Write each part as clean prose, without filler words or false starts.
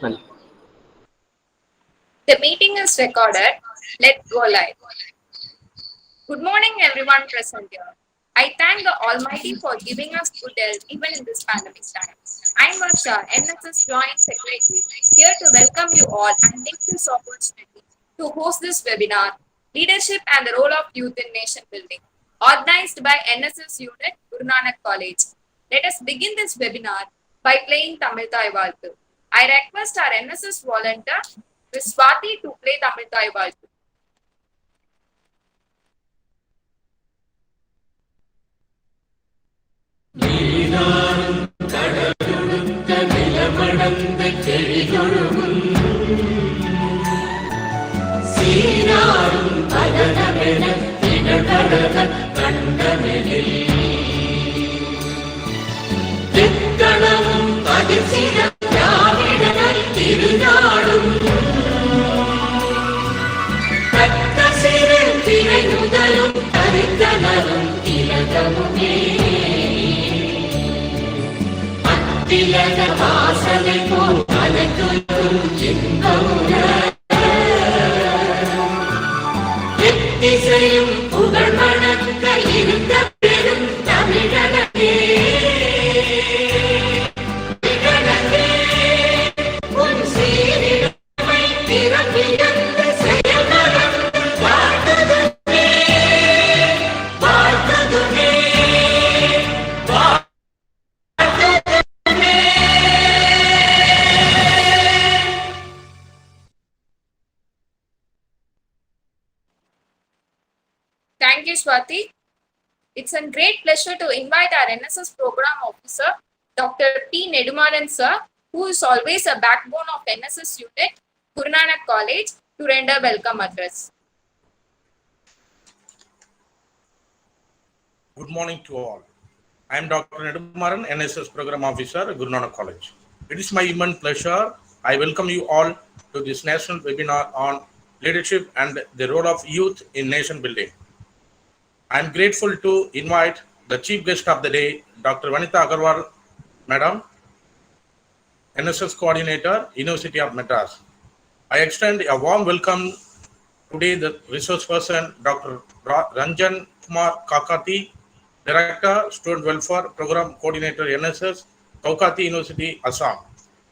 Well, The meeting is recorded. Let's go live. Good morning, everyone present here. I thank the Almighty for giving us good health even in this pandemic time. I'm Varsha, NSS Joint Secretary, here to welcome you all and take this opportunity to host this webinar, Leadership and the Role of Youth in Nation Building, organized by NSS Unit, Guru Nanak College. Let us begin this webinar by playing Tamil Thai Valtu. I request our NSS volunteer, Ms. Swati, to play Tamil Thai Valtu. Thank you, Swati. It's a great pleasure to invite our NSS Program Officer, Dr. P. Nedumaran Sir, who is always a backbone of NSS Unit, Guru Nanak College, to render welcome address. Good morning to all. I am Dr. Nedumaran, NSS Program Officer, Guru Nanak College. It is my immense pleasure. I welcome you all to this national webinar on leadership and the role of youth in nation building. I am grateful to invite the chief guest of the day, Dr. Vanitha Agarwal, Madam, NSS Coordinator, University of Madras. I extend a warm welcome today the resource person, Dr. Ranjan Kumar Kakati, Director, Student Welfare Program Coordinator, NSS, Kaukati University, Assam.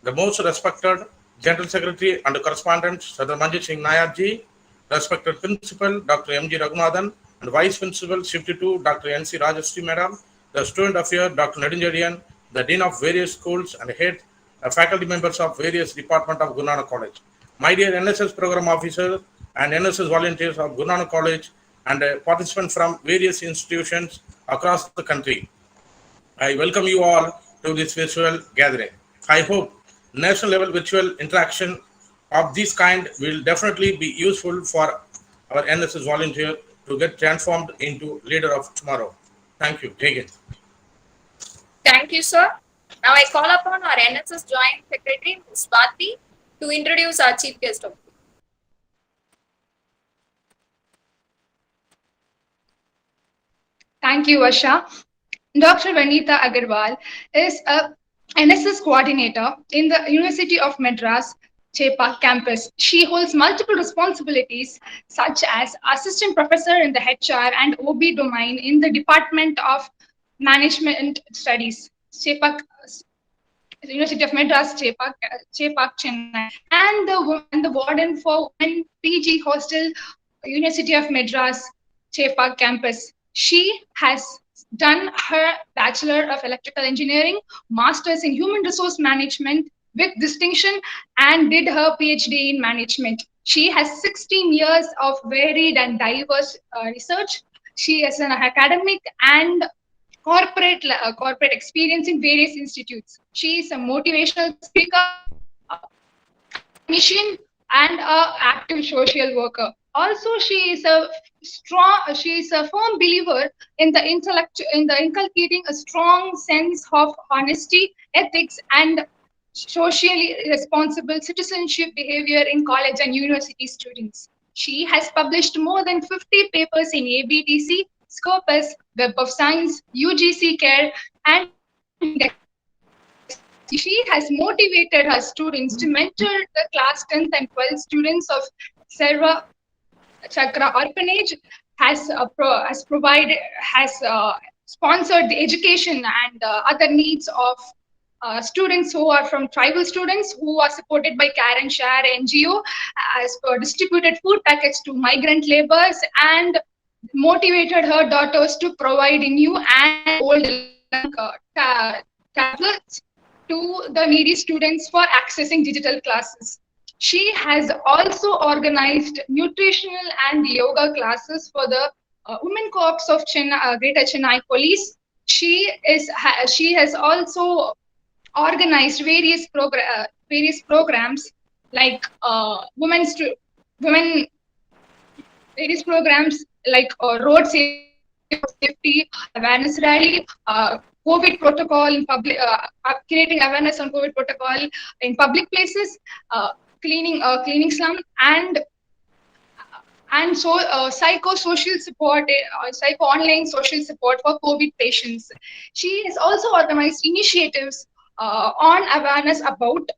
The most respected General Secretary and Correspondent, Sardar Manjit Singh Nayar-ji, respected Principal, Dr. M.G. Raghunathan, and Vice Principal, Shift 2, Dr. N.C. Rajastri Madam, the Student Affairs, Dr. Nedunjadian, the Dean of various schools and head faculty members of various departments of Guru Nanak College. My dear NSS Program Officers and NSS volunteers of Guru Nanak College and participants from various institutions across the country, I welcome you all to this virtual gathering. I hope national level virtual interaction of this kind will definitely be useful for our NSS volunteer to get transformed into leader of tomorrow. Thank you. Take it. Thank you, sir. Now I call upon our NSS Joint Secretary, Ms. Swati, to introduce our chief guest of the day. Thank you, Varsha. Dr. Vanitha Agarwal is a NSS coordinator in the University of Madras, Chepak campus. She holds multiple responsibilities such as assistant professor in the HR and OB domain in the Department of Management Studies, Chepak, University of Madras, Chepak, Chennai, and the warden for Women PG Hostel, University of Madras, Chepak campus. She has done her Bachelor of Electrical Engineering, Masters in Human Resource Management with distinction, and did her PhD in Management. She has 16 years of varied and diverse research. She has an academic and corporate experience in various institutes. She is a motivational speaker, mission, and an active social worker. Also, she is a firm believer in the inculcating a strong sense of honesty, ethics, and socially responsible citizenship behavior in college and university students. She has published more than 50 papers in ABTC, Scopus, Web of Science, UGC Care, and She has motivated her students to mentor the class 10th and 12th students of Serva Chakra Orphanage, has sponsored the education and other needs of students who are from tribal students who are supported by Care and Share NGO, has distributed food packets to migrant laborers and motivated her daughters to provide new and old tablets to the needy students for accessing digital classes. She has also organized nutritional and yoga classes for the Women Corps of Greater Chennai Police. She has also organized various programs like women various programs like road safety awareness rally, COVID protocol in public, creating awareness on COVID protocol in public places, cleaning slum, and so psychosocial support, psycho online social support for COVID patients. She has also organized initiatives on awareness about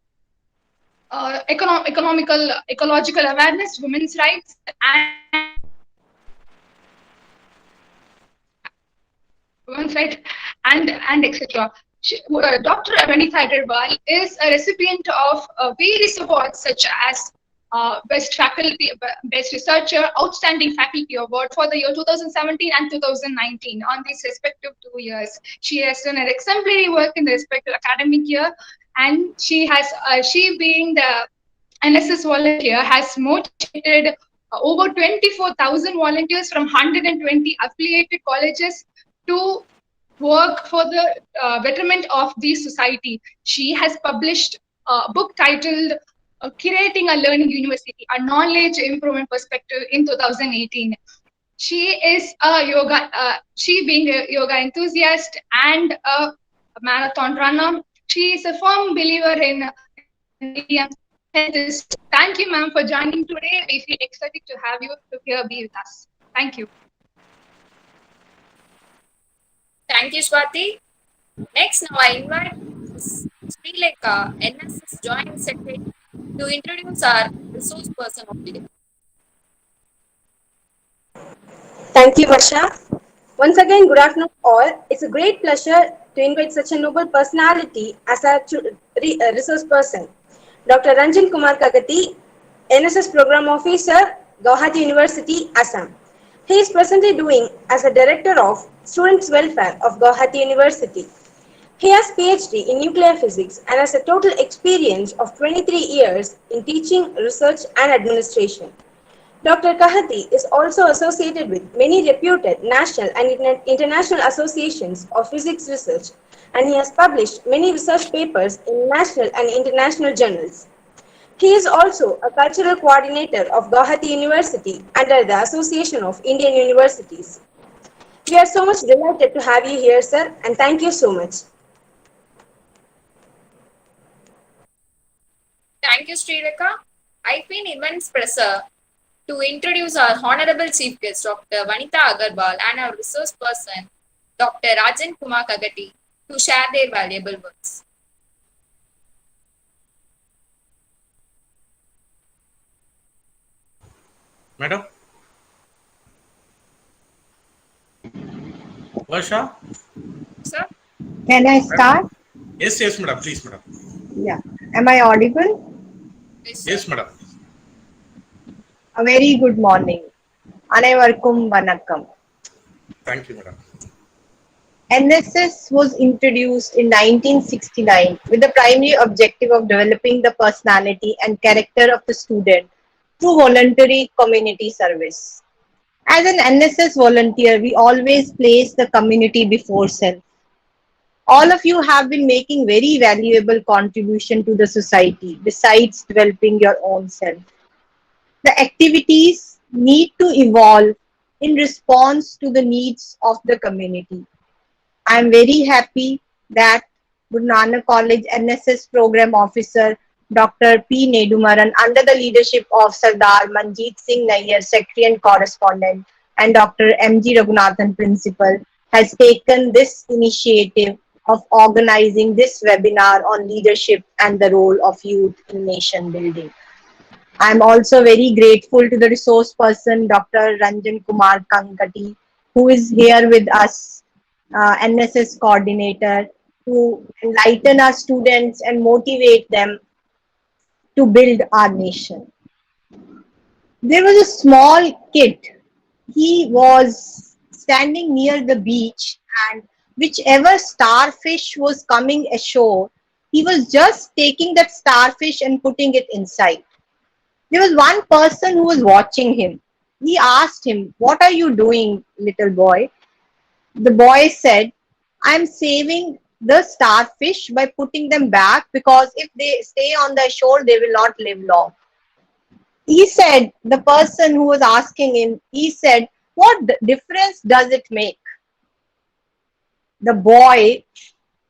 ecological awareness, women's rights, and women's rights, and etc. Dr. Vanitha Agarwal is a recipient of various awards such as Best Researcher, Outstanding Faculty Award for the year 2017 and 2019 on these respective 2 years. She has done an exemplary work in the respective academic year, and she being the NSS volunteer has motivated over 24,000 volunteers from 120 affiliated colleges to work for the betterment of the society. She has published a book titled Curating a Learning University, a Knowledge Improvement Perspective in 2018. She being a yoga enthusiast and a marathon runner, she is a firm believer in health. Thank you, ma'am, for joining today. We feel excited to have you here be with us. Thank you. Thank you, Swati. Next, now I invite Sri Lekha, NSS Joint Secretary, to introduce our resource person of the day. Thank you, Varsha. Once again, good afternoon, all. It's a great pleasure to invite such a noble personality as our resource person, Dr. Ranjan Kumar Kagati, NSS Program Officer, Guwahati University, Assam. He is presently doing as a Director of Students' Welfare of Guwahati University. He has PhD in nuclear physics and has a total experience of 23 years in teaching, research, and administration. Dr. Kahati is also associated with many reputed national and international associations of physics research, and he has published many research papers in national and international journals. He is also a cultural coordinator of Guwahati University under the Association of Indian Universities. We are so much delighted to have you here, sir, and thank you so much. Thank you, Sri Lekha. I feel immense pleasure to introduce our Honorable Chief Guest, Dr. Vanitha Agarwal, and our resource person, Dr. Rajan Kumar Kagati, to share their valuable words. Madam? Varsha? Sir? Can I start? Yes, madam. Please, madam. Yeah. Am I audible? Yes, madam. A very good morning. Anaivarkum vanakkam. Thank you, madam. NSS was introduced in 1969 with the primary objective of developing the personality and character of the student through voluntary community service. As an NSS volunteer, we always place the community before self. All of you have been making very valuable contribution to the society besides developing your own self. The activities need to evolve in response to the needs of the community. I am very happy that Guru Nanak College NSS Program Officer Dr. P. Nedumaran, under the leadership of Sardar Manjeet Singh Nair, Secretary and Correspondent, and Dr. M. G. Raghunathan, Principal, has taken this initiative of organizing this webinar on leadership and the role of youth in nation building. I'm also very grateful to the resource person, Dr. Ranjan Kumar Kankati, who is here with us, NSS coordinator, to enlighten our students and motivate them to build our nation. There was a small kid. He was standing near the beach, and whichever starfish was coming ashore, he was just taking that starfish and putting it inside. There was one person who was watching him. He asked him, "What are you doing, little boy?" The boy said, "I'm saving the starfish by putting them back, because if they stay on the shore, they will not live long." He said, the person who was asking him, he said, "What difference does it make?" The boy,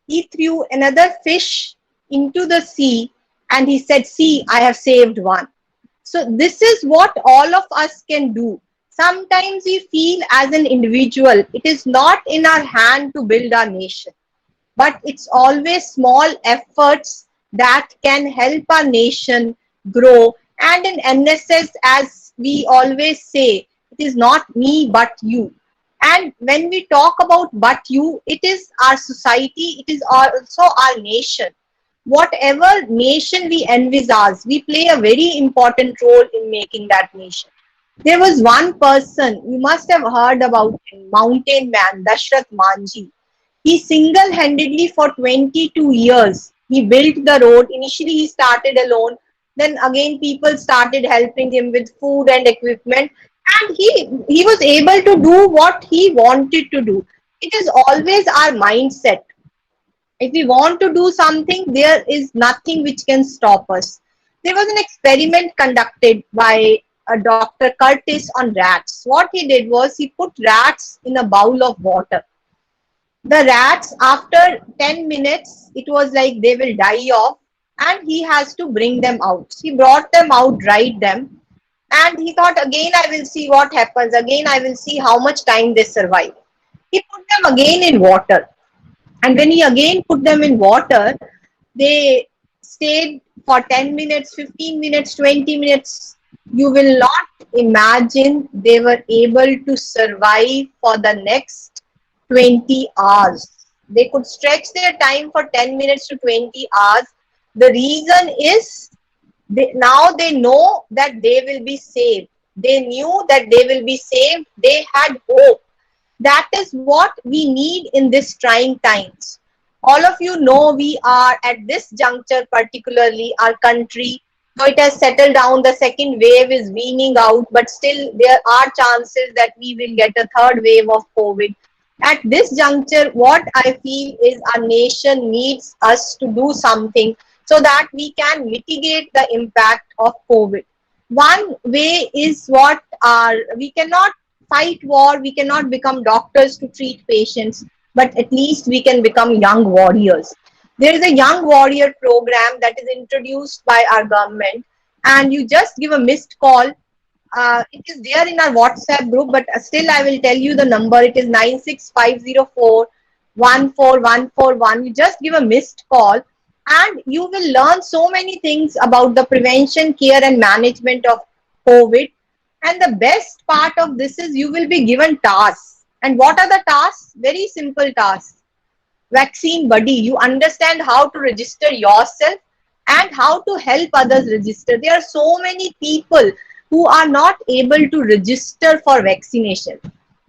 he threw another fish into the sea and he said, "See, I have saved one." So this is what all of us can do. Sometimes we feel as an individual, it is not in our hand to build our nation, but it's always small efforts that can help our nation grow. And in NSS, as we always say, it is not me but you. And when we talk about but you, it is our society, it is also our nation. Whatever nation we envisage, we play a very important role in making that nation. There was one person, you must have heard about him, Mountain Man, Dashrath Manji. He single-handedly for 22 years, he built the road. Initially, he started alone. Then again, people started helping him with food and equipment. And he was able to do what he wanted to do. It is always our mindset. If we want to do something, there is nothing which can stop us. There was an experiment conducted by a Dr. Curtis on rats. What he did was he put rats in a bowl of water. The rats, after 10 minutes, it was like they will die off, and he has to bring them out. He brought them out, dried them, and he thought, again I will see what happens. Again I will see how much time they survive. He put them again in water. And when he again put them in water, they stayed for 10 minutes, 15 minutes, 20 minutes. You will not imagine they were able to survive for the next 20 hours. They could stretch their time for 10 minutes to 20 hours. The reason is now they know that they will be saved. They knew that they will be saved. They had hope. That is what we need in this trying times. All of you know we are at this juncture, particularly our country, though it has settled down, the second wave is weaning out, but still there are chances that we will get a third wave of COVID. At this juncture, what I feel is our nation needs us to do something so that we can mitigate the impact of COVID. One way is we cannot fight war, we cannot become doctors to treat patients, but at least we can become young warriors. There is a young warrior program that is introduced by our government, and you just give a missed call. It is there in our WhatsApp group, but still I will tell you the number. It is 96504 14141. You just give a missed call and you will learn so many things about the prevention, care and management of COVID. And the best part of this is you will be given tasks. And what are the tasks? Very simple tasks. Vaccine buddy. You understand how to register yourself and how to help others register. There are so many people who are not able to register for vaccination.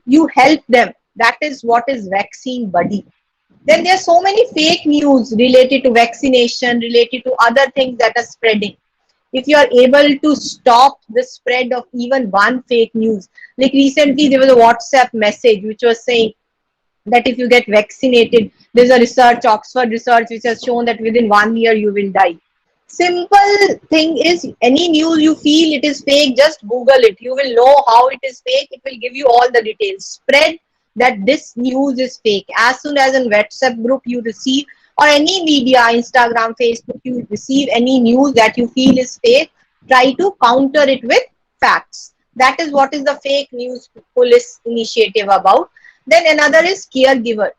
You help them. That is what is vaccine buddy. Then there are so many fake news related to vaccination, related to other things that are spreading. If you are able to stop the spread of even one fake news, like recently there was a WhatsApp message which was saying that if you get vaccinated, there's a research, Oxford research, which has shown that within 1 year you will die. Simple thing is, any news you feel it is fake, just Google it. You will know how it is fake. It will give you all the details. Spread that this news is fake. As soon as in WhatsApp group you receive, or any media, Instagram, Facebook, you receive any news that you feel is fake, try to counter it with facts. That is what is the fake news police initiative about. Then another is caregiver.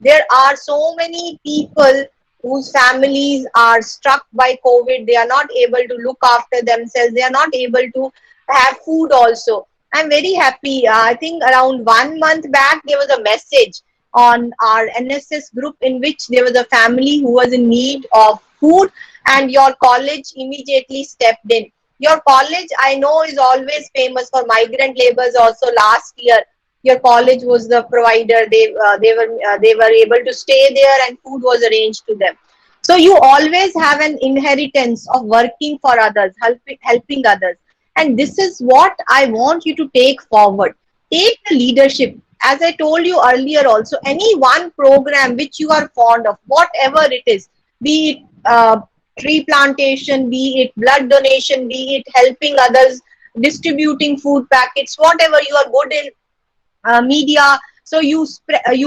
There are so many people whose families are struck by COVID. They are not able to look after themselves. They are not able to have food also. I'm very happy. I think around 1 month back, there was a message on our NSS group in which there was a family who was in need of food, and your college immediately stepped in. Your college, I know, is always famous for migrant laborers. Also, last year, your college was the provider. They were able to stay there, and food was arranged to them. So you always have an inheritance of working for others, helping others, and this is what I want you to take forward. Take the leadership. As I told you earlier, also, any one program which you are fond of, whatever it is, be it tree plantation, be it blood donation, be it helping others, distributing food packets, whatever you are good in, media. So you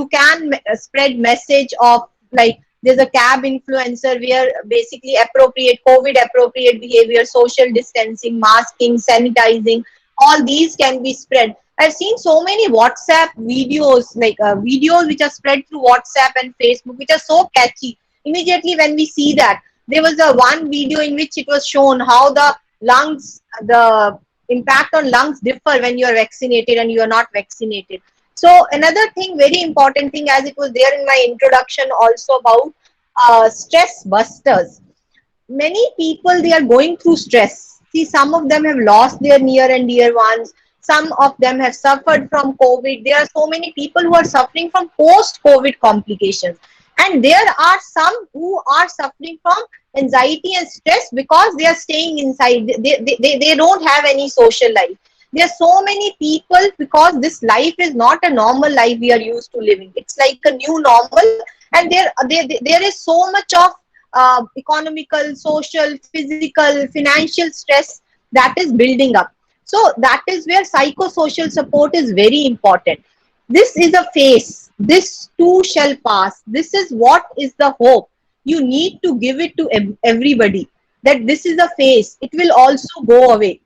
can spread message of, like, there's a cab influencer where basically appropriate COVID appropriate behavior, social distancing, masking, sanitizing, all these can be spread. I've seen so many WhatsApp videos, like videos which are spread through WhatsApp and Facebook, which are so catchy. Immediately when we see that, there was a one video in which it was shown how the impact on lungs differ when you are vaccinated and you are not vaccinated. So another thing, very important thing, as it was there in my introduction also, about stress busters. Many people, they are going through stress. See, some of them have lost their near and dear ones. Some of them have suffered from COVID. There are so many people who are suffering from post COVID complications, and there are some who are suffering from anxiety and stress because they are staying inside. They don't have any social life. There are so many people, because this life is not a normal life we are used to living. It's like a new normal, and there is so much of economical, social, physical, financial stress that is building up. So that is where psychosocial support is very important. This is a phase. This too shall pass. This is what is the hope. You need to give it to everybody, that this is a phase. It will also go away.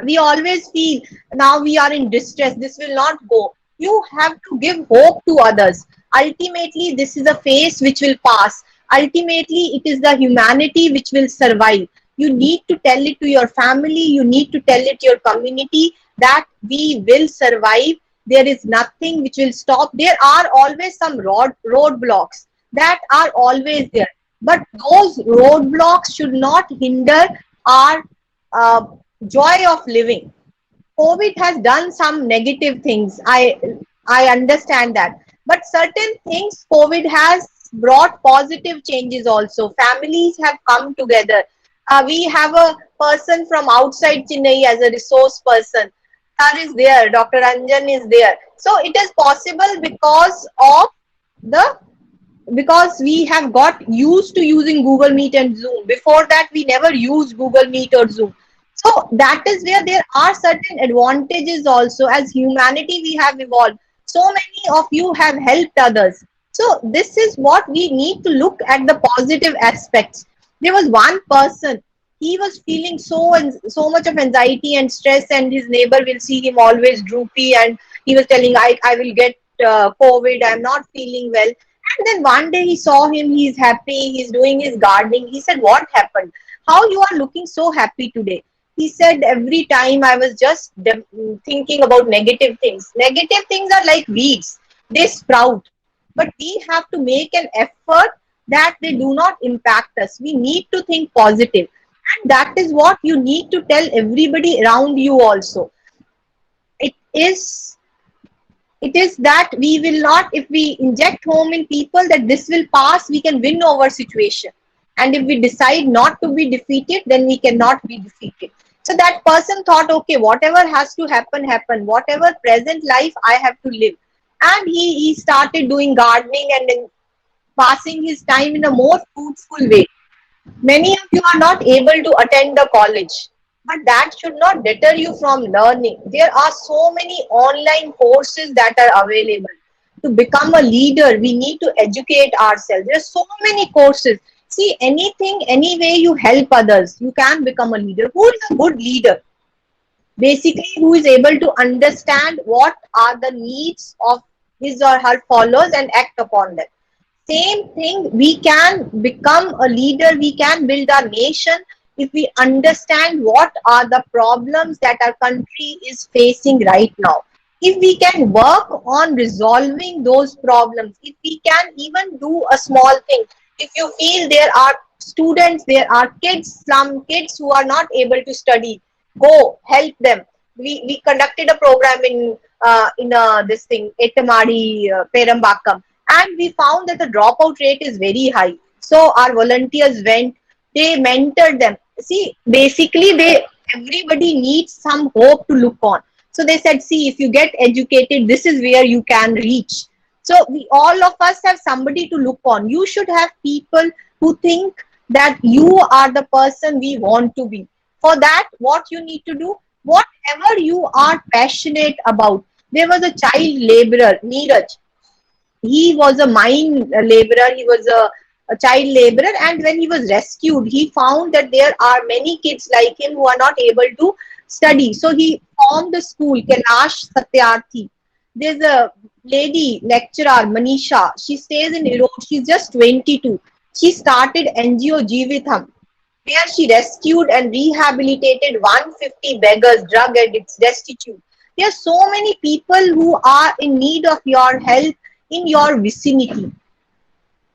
We always feel now we are in distress, this will not go. You have to give hope to others. Ultimately, this is a phase which will pass. Ultimately, it is the humanity which will survive. You need to tell it to your family, you need to tell it to your community that we will survive. There is nothing which will stop. There are always some roadblocks that are always there, but those roadblocks should not hinder our uh, joy of living. COVID has done some negative things. I understand that, but certain things COVID has brought positive changes also. Families have come together. We have a person from outside Chennai as a resource person. Sir is there. Dr. Ranjan is there. So it is possible the because we have got used to using Google Meet and Zoom. Before that, we never used Google Meet or Zoom. So that is where there are certain advantages also. As humanity, we have evolved. So many of you have helped others. So this is what we need to look at, the positive aspects. There was one person, he was feeling so much of anxiety and stress, and his neighbor will see him always droopy, and he was telling, I will get COVID, I'm not feeling well. And then one day he saw him, he's happy, he's doing his gardening. He said, what happened? How you are looking so happy today? He said, every time I was just thinking about negative things. Negative things are like weeds, they sprout. But we have to make an effort that they do not impact us. We need to think positive. And that is what you need to tell everybody around you also. It is that we will not, if we inject home in people that this will pass, we can win over situation. And if we decide not to be defeated, then we cannot be defeated. So that person thought, okay, whatever has to happen, happen. Whatever present life I have to live. And he started doing gardening and then passing his time in a more fruitful way. Many of you are not able to attend the college, but that should not deter you from learning. There are so many online courses that are available. To become a leader, we need to educate ourselves. There are so many courses. See, anything, any way you help others, you can become a leader. Who is a good leader? Basically, who is able to understand what are the needs of his or her followers and act upon them. Same thing, we can become a leader, we can build our nation if we understand what are the problems that our country is facing right now. If we can work on resolving those problems, if we can even do a small thing, if you feel there are students, there are kids, some kids who are not able to study, go help them. We conducted a program in this thing, Etamadi, Perambakam, and we found that the dropout rate is very high. So our volunteers went, they mentored them. See, basically, everybody needs some hope to look on. So they said, see, if you get educated, this is where you can reach. So we all of us have somebody to look on. You should have people who think that you are the person we want to be. For that, what you need to do, whatever you are passionate about. There was a child laborer, Neeraj. He was a mine laborer, he was a child laborer, and when he was rescued, he found that there are many kids like him who are not able to study. So he formed a school, Kailash Satyarthi. There's a lady lecturer, Manisha. She stays in Erode. She's just 22. She started NGO Jeevitham, where she rescued and rehabilitated 150 beggars, drug addicts, destitute. There are so many people who are in need of your help in your vicinity.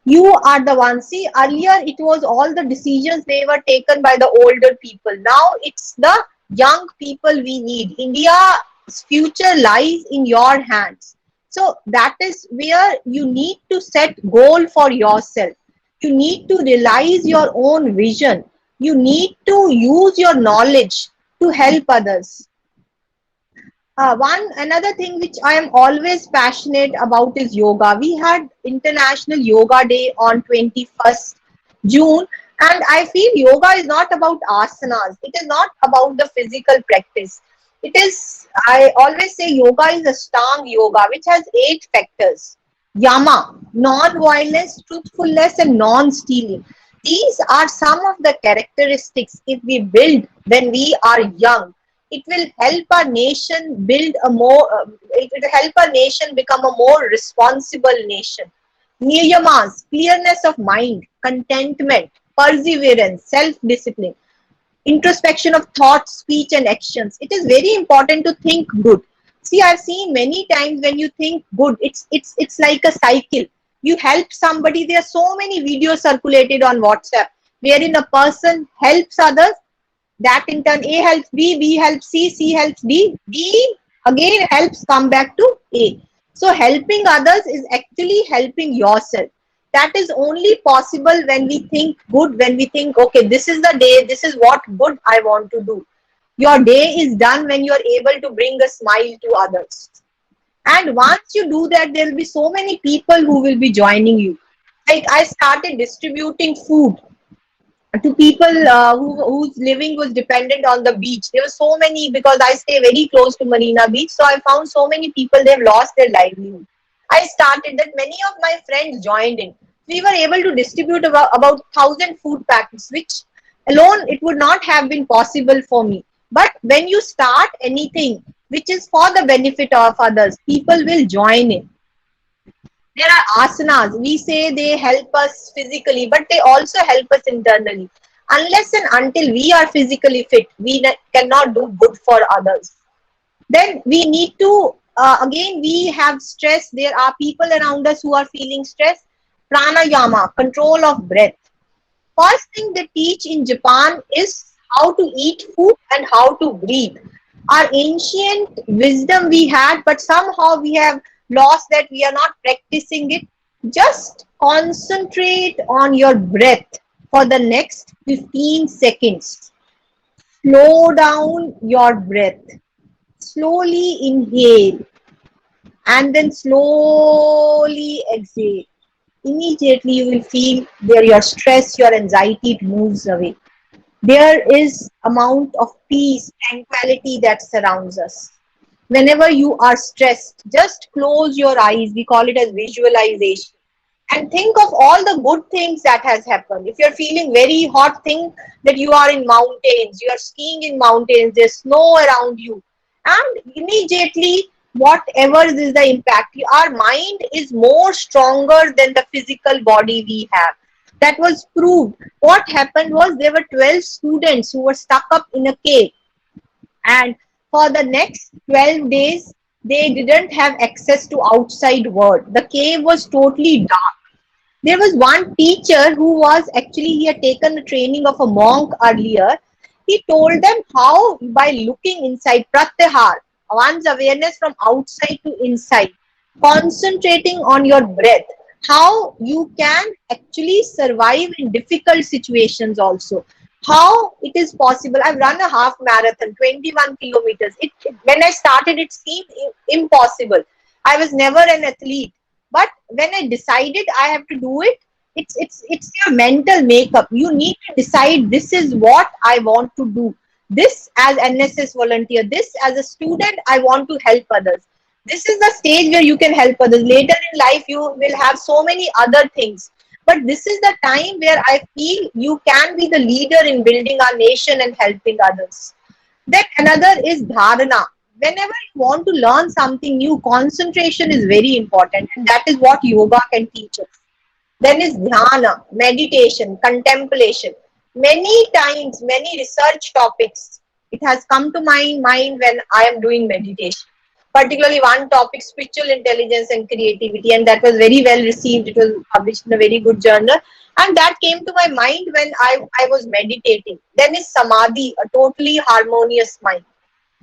You are the one. See, earlier it was all the decisions they were taken by the older people. Now it's the young people we need. India's future lies in your hands. So that is where you need to set goal for yourself. You need to realize your own vision. You need to use your knowledge to help others. One another thing which I am always passionate about is yoga. We had International Yoga Day on 21st June, and I feel yoga is not about asanas. It is not about the physical practice. It is, I always say, yoga is a Stang yoga which has 8 factors. Yama, non-violence, truthfulness, and non-stealing. These are some of the characteristics if we build when we are young. It will help our nation build a more, it will help our nation become a more responsible nation. Niyamas, clearness of mind, contentment, perseverance, self-discipline, introspection of thoughts, speech, and actions. It is very important to think good. See, I've seen many times when you think good, it's like a cycle. You help somebody. There are so many videos circulated on WhatsApp wherein a person helps others. That in turn, A helps B, B helps C, C helps D, D again helps come back to A. So helping others is actually helping yourself. That is only possible when we think good, when we think, okay, this is the day, this is what good I want to do. Your day is done when you are able to bring a smile to others. And once you do that, there will be so many people who will be joining you. Like I started distributing food to people whose living was dependent on the beach. There were so many, because I stay very close to Marina Beach. So I found so many people, they've lost their livelihood. I started that, many of my friends joined in. We were able to distribute about 1,000 food packets, which alone it would not have been possible for me. But when you start anything which is for the benefit of others, people will join in. There are asanas. We say they help us physically, but they also help us internally. Unless and until we are physically fit, we cannot do good for others. Then we need to, again, we have stress. There are people around us who are feeling stress. Pranayama, control of breath. First thing they teach in Japan is how to eat food and how to breathe. Our ancient wisdom we had, but somehow we have lost that. We are not practicing it. Just concentrate on your breath for the next 15 seconds. Slow down your breath. Slowly inhale and then slowly exhale. Immediately you will feel there your stress, your anxiety, it moves away. There is amount of peace, tranquility that surrounds us. Whenever you are stressed, just close your eyes. We call it as visualization. And think of all the good things that has happened. If you're feeling very hot, think that you are in mountains, you are skiing in mountains, there's snow around you. And immediately whatever is the impact, our mind is more stronger than the physical body we have. That was proved. What happened was there were 12 students who were stuck up in a cave, and for the next 12 days they didn't have access to outside world. The cave was totally dark. There was one teacher who was actually, he had taken the training of a monk earlier. He told them how, by looking inside, pratyahar, one's awareness from outside to inside, concentrating on your breath, how you can actually survive in difficult situations also. How it is possible. I've run a half marathon, 21 kilometers. When I started, it seemed impossible. I was never an athlete, but when I decided I have to do it, it's your mental makeup. You need to decide, this is what I want to do. This as NSS volunteer, this as a student, I want to help others. This is the stage where you can help others. Later in life, you will have so many other things. But this is the time where I feel you can be the leader in building our nation and helping others. Then another is dharana. Whenever you want to learn something new, concentration is very important, and that is what yoga can teach us. Then is dhyana, meditation, contemplation. Many times, many research topics, it has come to my mind when I am doing meditation. Particularly one topic, spiritual intelligence and creativity, and that was very well received. It was published in a very good journal. And that came to my mind when I was meditating. Then is samadhi, a totally harmonious mind.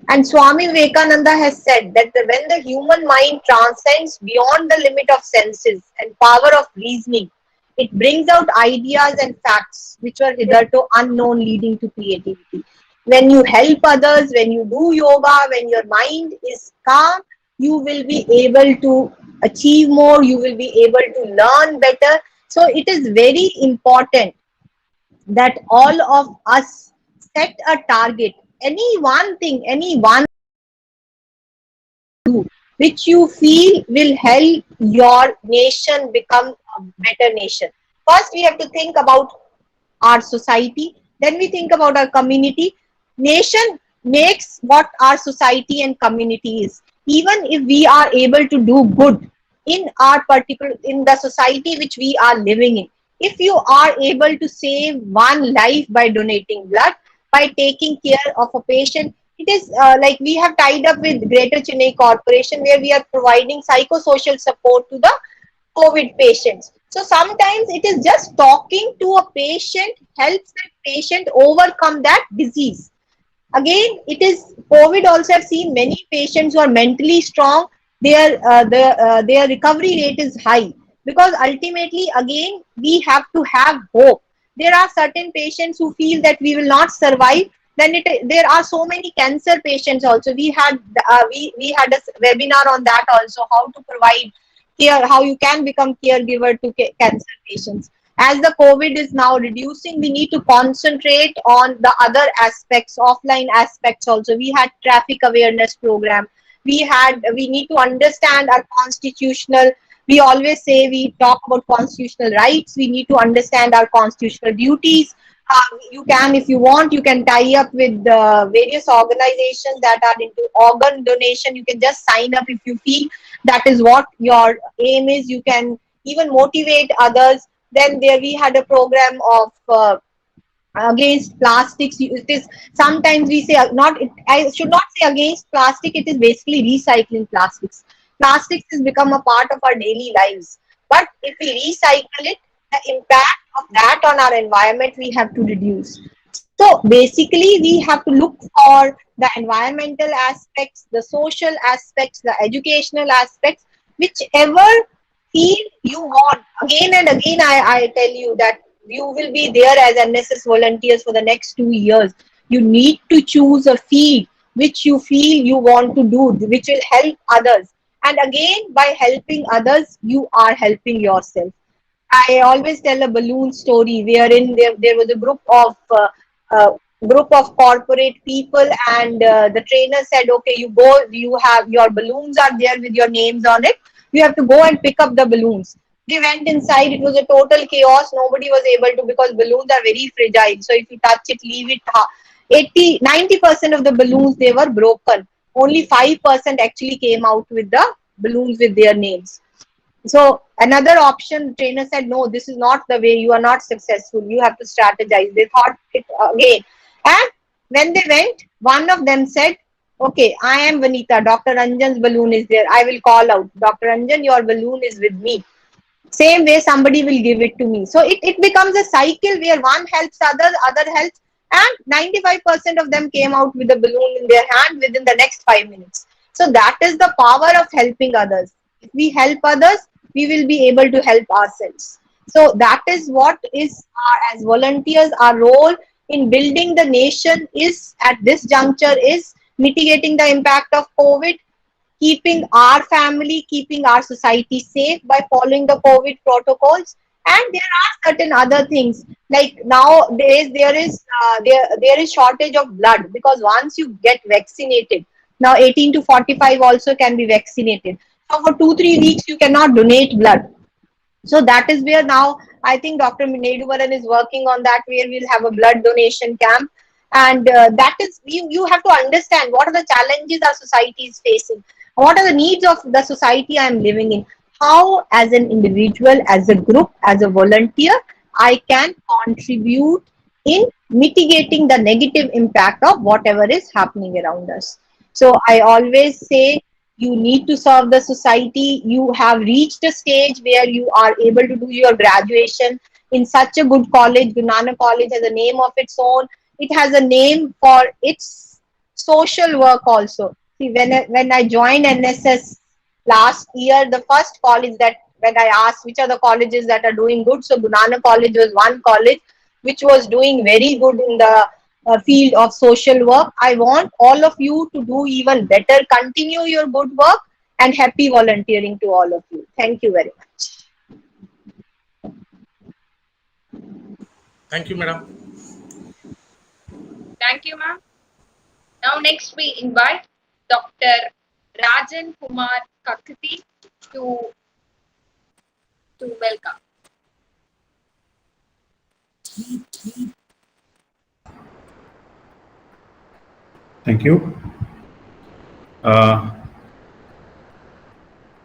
And Swami Vivekananda has said that when the human mind transcends beyond the limit of senses and power of reasoning, it brings out ideas and facts which were hitherto unknown, leading to creativity. When you help others, when you do yoga, when your mind is calm, you will be able to achieve more, you will be able to learn better. So it is very important that all of us set a target, any one thing, any one which you feel will help your nation become a better nation. First, we have to think about our society, then we think about our community. Nation makes what our society and community is. Even if we are able to do good in our particular, in the society which we are living in, if you are able to save one life by donating blood, by taking care of a patient, it is like we have tied up with Greater Chennai Corporation, where we are providing psychosocial support to the COVID patients. So sometimes it is just talking to a patient helps that patient overcome that disease. Again, it is COVID also. I've seen many patients who are mentally strong, their recovery rate is high, because ultimately again we have to have hope. There are certain patients who feel that we will not survive. Then there are so many cancer patients also. We had a webinar on that also, how to provide care, how you can become caregiver to cancer patients. As the COVID is now reducing, we need to concentrate on the other aspects, offline aspects also. We had traffic awareness program. We need to understand our constitutional, we always say we talk about constitutional rights. We need to understand our constitutional duties. You can, if you want, you can tie up with various organizations that are into organ donation. You can just sign up if you feel that is what your aim is. You can even motivate others. Then there we had a program of against plastics. It is sometimes we say I should not say against plastic. It is basically recycling plastics. Plastics has become a part of our daily lives. But if we recycle it, the impact of that on our environment we have to reduce. So basically we have to look for the environmental aspects, the social aspects, the educational aspects, whichever field you want. Again and again I tell you that you will be there as NSS volunteers for the next 2 years. You need to choose a field which you feel you want to do, which will help others. And again, by helping others, you are helping yourself. I always tell a balloon story wherein there was a uh, group of corporate people, and the trainer said, okay, you go, you have your balloons are there with your names on it. You have to go and pick up the balloons. They went inside. It was a total chaos. Nobody was able to, because balloons are very fragile. So if you touch it, leave it, 90% of the balloons, they were broken. only 5% actually came out with the balloons with their names. So another option, trainer said, no, this is not the way. You are not successful. You have to strategize. They thought it again. And when they went, one of them said, okay, I am Vanita. Dr. Ranjan's balloon is there. I will call out. Dr. Ranjan, your balloon is with me. Same way somebody will give it to me. So it becomes a cycle where one helps other helps, and 95% of them came out with a balloon in their hand within the next 5 minutes. So that is the power of helping others. If we help others, we will be able to help ourselves. So that is what is our, as volunteers, our role in building the nation is at this juncture is mitigating the impact of COVID, keeping our family, keeping our society safe by following the COVID protocols. And there are certain other things like nowadays there is shortage of blood, because once you get vaccinated, now 18 to 45 also can be vaccinated. So for 2-3 weeks you cannot donate blood. So that is where now I think Dr. Neduvaran is working on that, where we'll have a blood donation camp. And that is, you have to understand what are the challenges our society is facing, what are the needs of the society I am living in, how as an individual, as a group, as a volunteer, I can contribute in mitigating the negative impact of whatever is happening around us. So I always say, you need to serve the society. You have reached a stage where you are able to do your graduation in such a good college. Guru Nanak College has a name of its own. It has a name for its social work also. See, when I joined NSS last year, the first college that when I asked which are the colleges that are doing good, so Guru Nanak College was one college which was doing very good in the field of social work. I want all of you to do even better. Continue your good work, and happy volunteering to all of you. Thank you very much. Thank you, madam. Thank you, ma'am. Now next we invite Dr. Rajan Kumar Kakati to welcome. Thank you.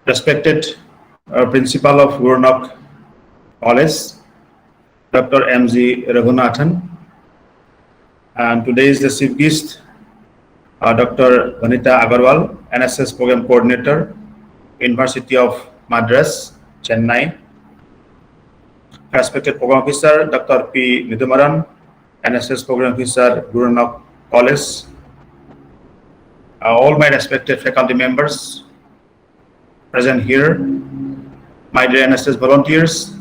Respected Principal of Guru Nanak College, Dr. M.G. Raghunathan, and today is the chief guest, Dr. Vanita Agarwal, NSS Program Coordinator, University of Madras, Chennai. Respected Program Officer, Dr. P. Nidhumaran, NSS Program Officer, Guru Nanak College. All my respected faculty members present here, my dear NSS volunteers,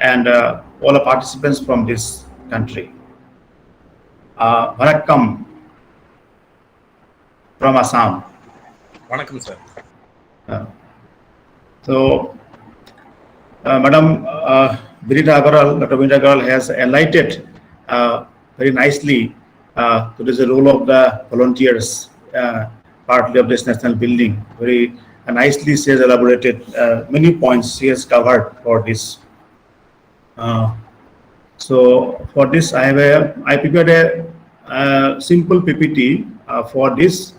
and all the participants from this country. Vanakkam from Assam. Vanakkam, sir. Madam Vinita Agarwal, Dr. Vinita Agarwal has enlightened very nicely to the role of the volunteers, partly of this national building. Very nicely she has elaborated many points she has covered for this. So for this, I prepared a simple PPT for this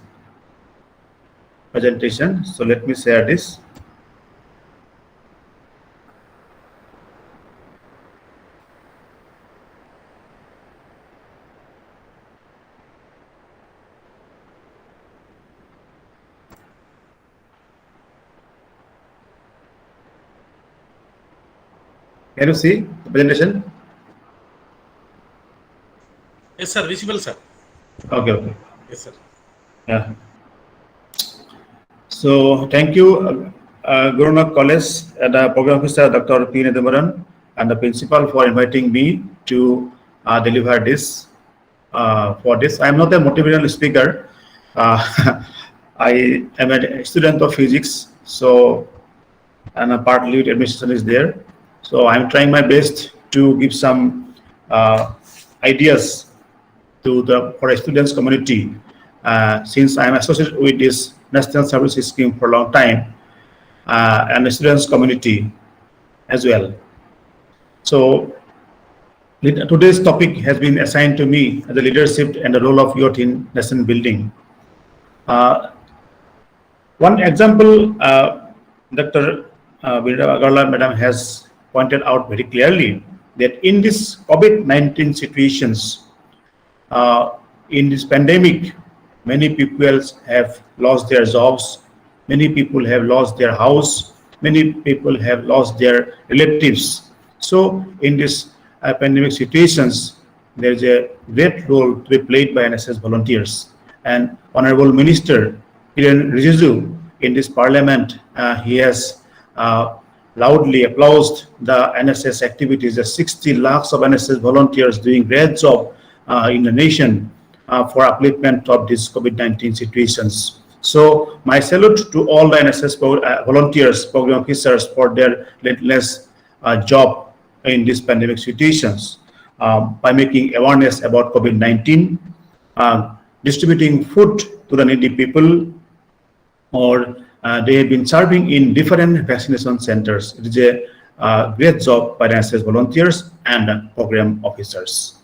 presentation. So let me share this. Can you see the presentation? Yes, sir. Visible, sir. Okay. Yes, sir. Yeah. So thank you, Guru Nanak College and Program Officer Dr. P. Nidhumaran and the Principal for inviting me to deliver this. For this, I am not a motivational speaker. I am a student of physics, so and partly administration is there. So I'm trying my best to give some ideas for a students community, since I'm associated with this national service scheme for a long time, and the students community as well. So today's topic has been assigned to me as the leadership and the role of youth in nation building. Uh, One example, Dr. Agarwal Madam has pointed out very clearly that in this COVID-19 situations, in this pandemic, many people have lost their jobs, many people have lost their house, many people have lost their relatives. So in this pandemic situations, there is a great role to be played by NSS volunteers. And Honorable Minister Kiran Rijiju in this parliament, he has loudly applauded the NSS activities. The 60 lakhs of NSS volunteers doing great job in the nation for upliftment of these COVID-19 situations. So my salute to all the NSS volunteers, program officers for their relentless job in these pandemic situations by making awareness about COVID-19, distributing food to the needy people, or they have been serving in different vaccination centers. It is a great job by the NSS volunteers and program officers.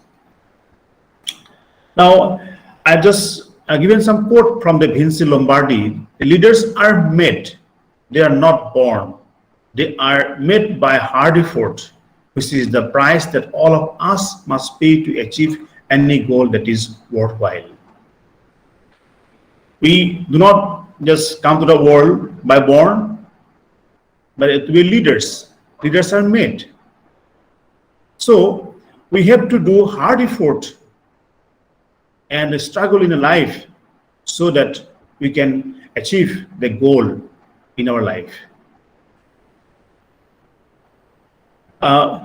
Now, I've just given some quote from the Vinci Lombardi. The leaders are made, they are not born. They are made by hard effort, which is the price that all of us must pay to achieve any goal that is worthwhile. We do not just come to the world by born, but to be leaders. Leaders are made. So we have to do hard effort and struggle in life so that we can achieve the goal in our life.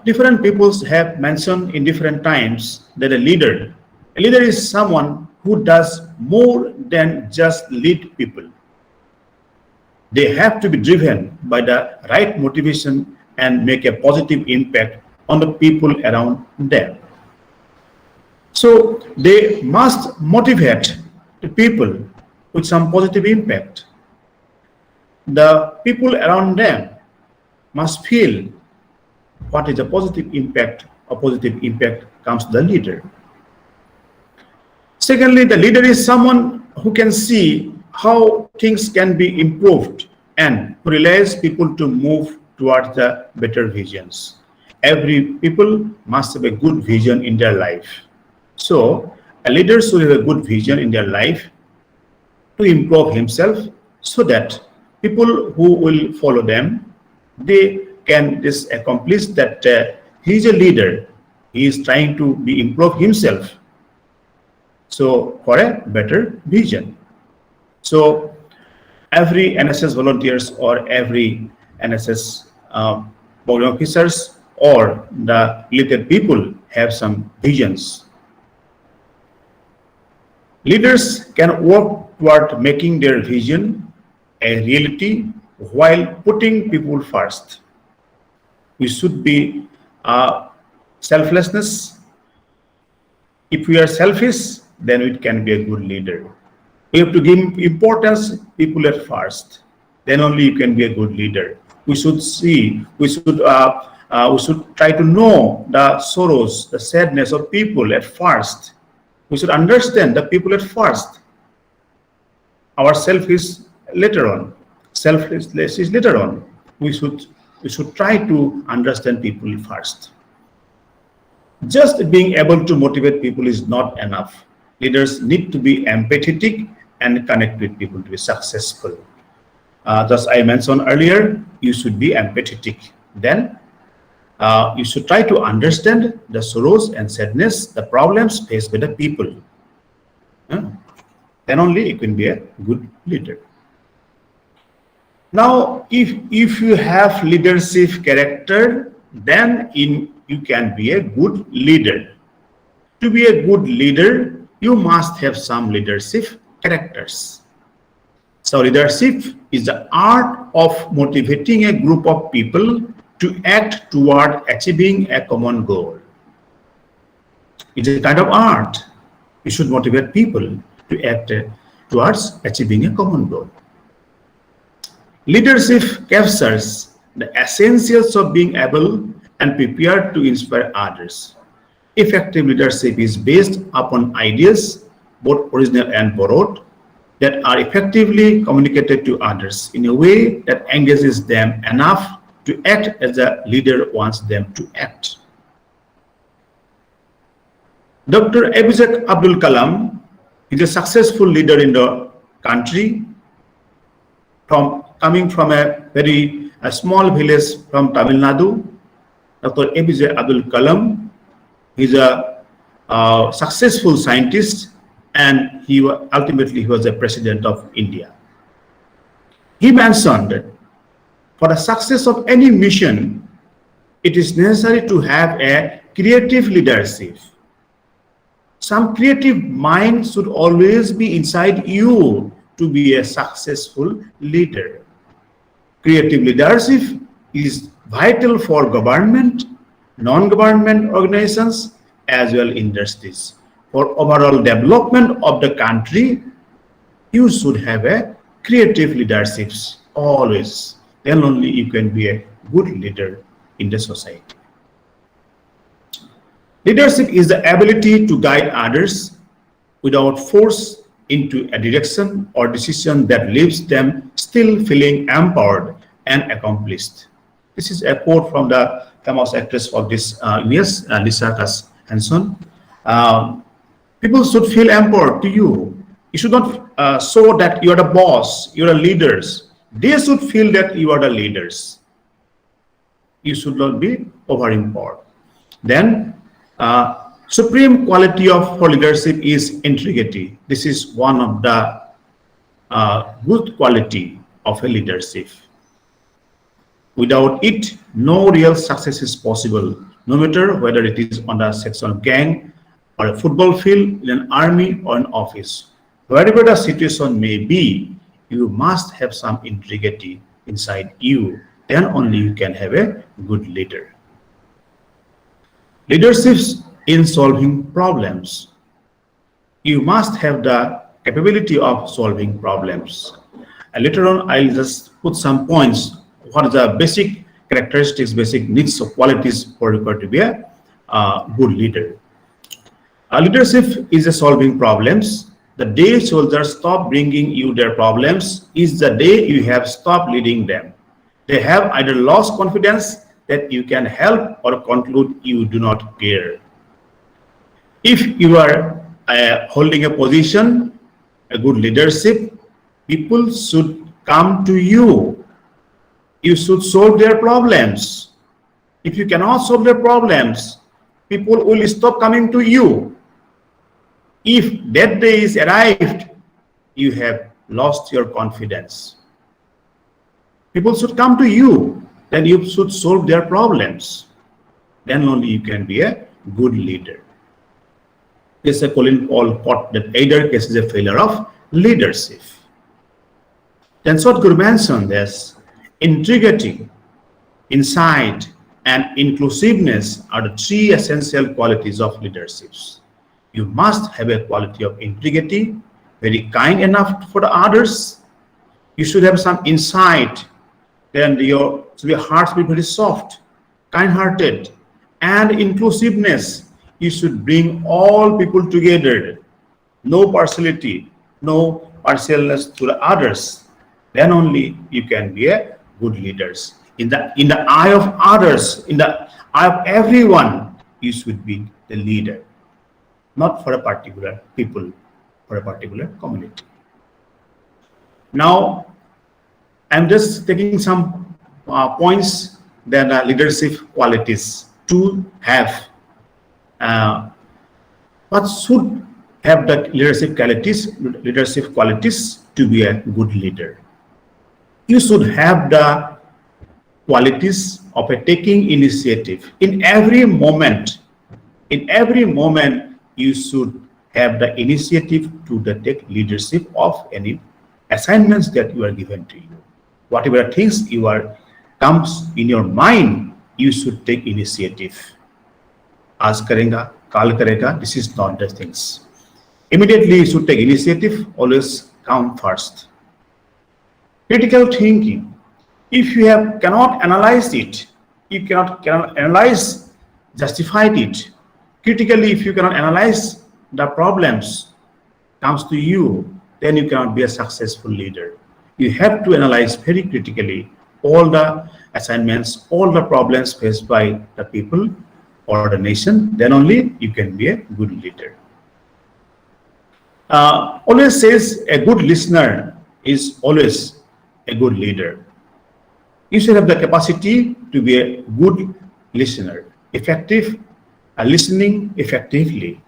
Different peoples have mentioned in different times that a leader is someone who does more than just lead people. They have to be driven by the right motivation and make a positive impact on the people around them. So they must motivate the people with some positive impact. The people around them must feel what is a positive impact. A positive impact comes to the leader. Secondly, the leader is someone who can see how things can be improved and who relays people to move towards the better visions. Every people must have a good vision in their life. So a leader should have a good vision in their life to improve himself so that people who will follow them, they can just accomplish that he is a leader. He is trying to improve himself. So for a better vision. So every NSS volunteers or every NSS program officers or the elected people have some visions. Leaders can work toward making their vision a reality while putting people first. We should be selflessness. If we are selfish, then it can be a good leader. We have to give importance people at first. Then only you can be a good leader. We should try to know the sorrows, the sadness of people at first. We should understand the people at first. Our self is later on. Selflessness is later on. We should try to understand people first. Just being able to motivate people is not enough. Leaders need to be empathetic and connect with people to be successful. Thus, I mentioned earlier, you should be empathetic. Then, you should try to understand the sorrows and sadness, the problems faced by the people. Then only you can be a good leader. Now, if you have leadership character, then you can be a good leader. To be a good leader, you must have some leadership characters. So leadership is the art of motivating a group of people to act toward achieving a common goal. It's a kind of art. You should motivate people to act towards achieving a common goal. Leadership captures the essentials of being able and prepared to inspire others. Effective leadership is based upon ideas, both original and borrowed, that are effectively communicated to others in a way that engages them enough to act as the leader wants them to act. Dr. APJ Abdul Kalam is a successful leader in the country, coming from a small village from Tamil Nadu. Dr. APJ Abdul Kalam is a successful scientist, and ultimately he was the president of India. He mentioned that for the success of any mission, it is necessary to have a creative leadership. Some creative mind should always be inside you to be a successful leader. Creative leadership is vital for government, non-government organizations, as well industries. For overall development of the country, you should have a creative leadership always. Then only you can be a good leader in the society. Leadership is the ability to guide others without force into a direction or decision that leaves them still feeling empowered and accomplished. This is a quote from the famous actress of this years, Lisa Hanson. People should feel empowered to you. You should not show that you are the boss, you are the leaders. They should feel that you are the leaders. You should not be over-empowered. Then, supreme quality for leadership is integrity. This is one of the good quality of a leadership. Without it, no real success is possible, no matter whether it is on the section of gang or a football field, in an army or an office. Wherever the situation may be, you must have some integrity inside you. Then only you can have a good leader. Leadership in solving problems. You must have the capability of solving problems. And later on, I'll just put some points. What are the basic characteristics, basic needs or qualities for required to be a good leader? Leadership is a solving problems. The day soldiers stop bringing you their problems is the day you have stopped leading them. They have either lost confidence that you can help or conclude you do not care. If you are holding a position, a good leadership, people should come to you. You should solve their problems. If you cannot solve their problems, people will stop coming to you. If that day is arrived, you have lost your confidence. People should come to you, then you should solve their problems. Then only you can be a good leader. It's a Colin Paul quote that either case is a failure of leadership. Then what Guru mentioned is integrity, insight, and inclusiveness are the three essential qualities of leaderships. You must have a quality of integrity, very kind enough for the others. You should have some insight. Then your heart will be very soft, kind-hearted, and inclusiveness. You should bring all people together. No partiality, no partialness to the others. Then only you can be a good leaders. In the eye of others, in the eye of everyone, you should be the leader. Not for a particular people, for a particular community. Now, I'm just taking some points that are leadership qualities to have. What should have the leadership qualities to be a good leader? You should have the qualities of a taking initiative in every moment. In every moment, you should have the initiative to take leadership of any assignments that you are given to you. Whatever things comes in your mind, you should take initiative. Ask karega, call karega, this is not the things. Immediately you should take initiative, always come first. Critical thinking. If you cannot analyze it, you cannot analyze, justify it. Critically, if you cannot analyze the problems comes to you, then you cannot be a successful leader. You have to analyze very critically all the assignments, all the problems faced by the people or the nation, then only you can be a good leader. Always says a good listener is always a good leader. You should have the capacity to be a good listener, effective, listening effectively.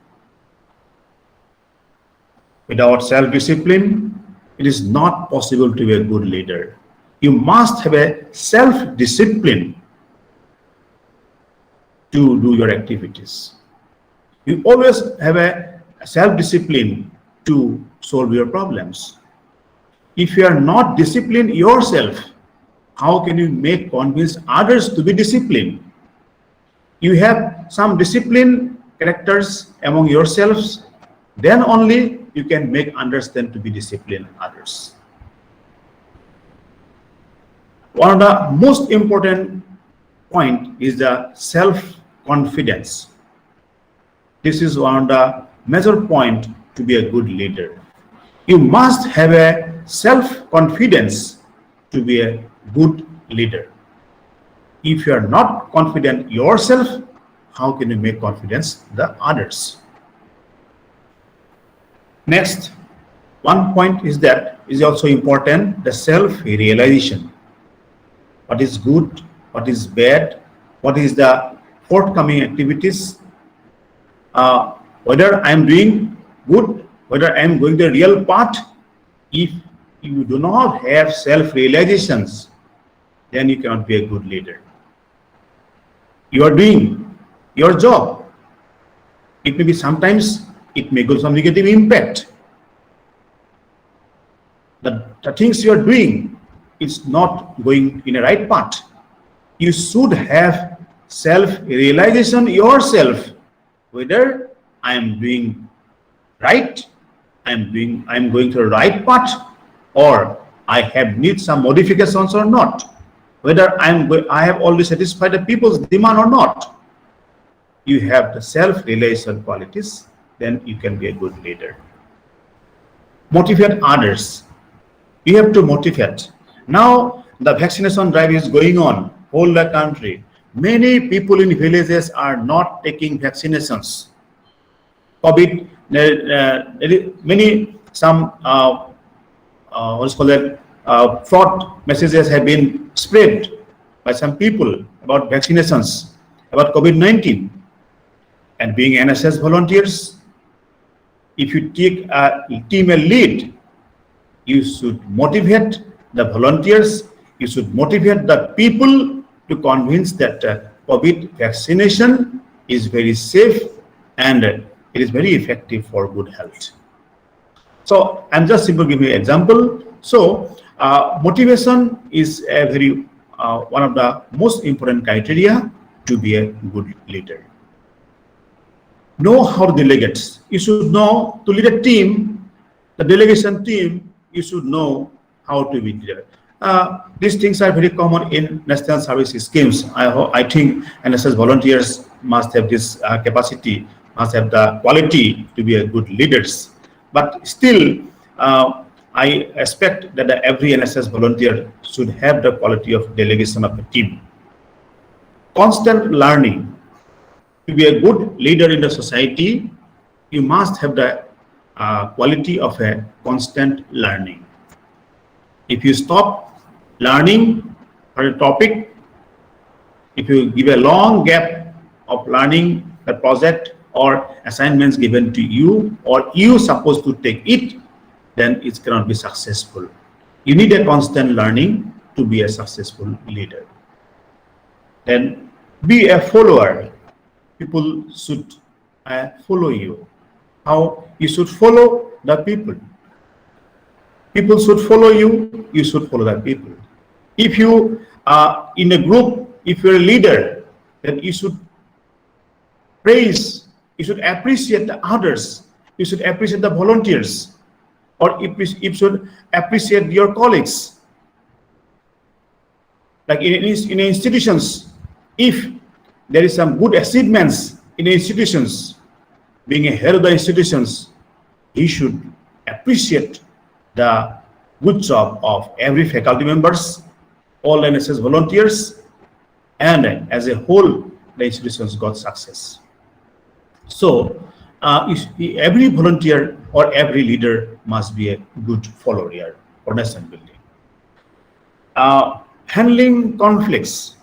Without self-discipline, it is not possible to be a good leader. You must have a self-discipline to do your activities. You always have a self-discipline to solve your problems. If you are not disciplined yourself, how can you convince others to be disciplined? You have some disciplined characters among yourselves, then only you can make understand to be disciplined others. One of the most important point is the self-confidence. This is one of the major point to be a good leader. You must have a self-confidence to be a good leader. If you are not confident yourself, how can you make confidence the others? Next, one point is that is also important, the self-realization. What is good, what is bad, what is the forthcoming activities, whether I am doing good, whether I am going the real path. If you do not have self-realizations, then you cannot be a good leader. You are doing your job. It may be sometimes, it may go some negative impact. The things you are doing is not going in a right path. You should have self-realization yourself, whether I am doing right, I am going to the right path, or I have need some modifications or not, whether I have already satisfied the people's demand or not. You have the self-realization qualities, then you can be a good leader. Motivate others. You have to motivate. Now the vaccination drive is going on whole the country. Many people in villages are not taking vaccinations. COVID, fraud messages have been spread by some people about vaccinations, about COVID-19. And being NSS volunteers, if you take a team a lead, you should motivate the volunteers, you should motivate the people to convince that COVID vaccination is very safe and it is very effective for good health. So I'm just simply giving you an example. So motivation is a very one of the most important criteria to be a good leader. Know how to delegate. You should know to lead a team, the delegation team, you should know how to be leader. These things are very common in national service schemes. I think NSS volunteers must have this capacity, must have the quality to be a good leaders. But still, I expect that every NSS volunteer should have the quality of delegation of a team. Constant learning. To be a good leader in the society, you must have the quality of a constant learning. If you stop learning for a topic, if you give a long gap of learning the project or assignments given to you, or you supposed to take it, then it cannot be successful. You need a constant learning to be a successful leader. Then be a follower. People should follow you. How you should follow the people. People should follow you, you should follow the people. If you are in a group, if you're a leader, then you should praise, you should appreciate the others, you should appreciate the volunteers, or you should appreciate your colleagues. Like in institutions, if there is some good achievements in institutions, being a head of the institutions, he should appreciate the good job of every faculty members, all NSS volunteers, and as a whole, the institutions got success. So every volunteer or every leader must be a good follower here for nation building. Handling conflicts,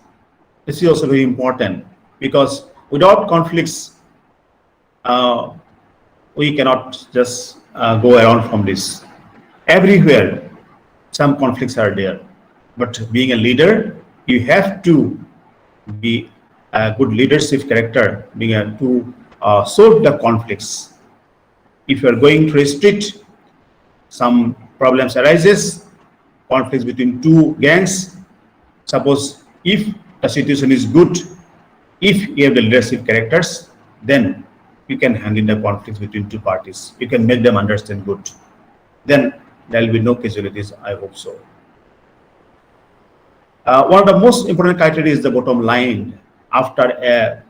this is also very important, because without conflicts, we cannot just go around from this. Everywhere, some conflicts are there. But being a leader, you have to be a good leadership character, to solve the conflicts. If you are going through a street, some problems arises, conflicts between two gangs. Suppose if the situation is good, if you have the leadership characters, then you can handle the conflicts between two parties. You can make them understand good. Then there will be no casualties, I hope so. One of the most important criteria is the bottom line. After a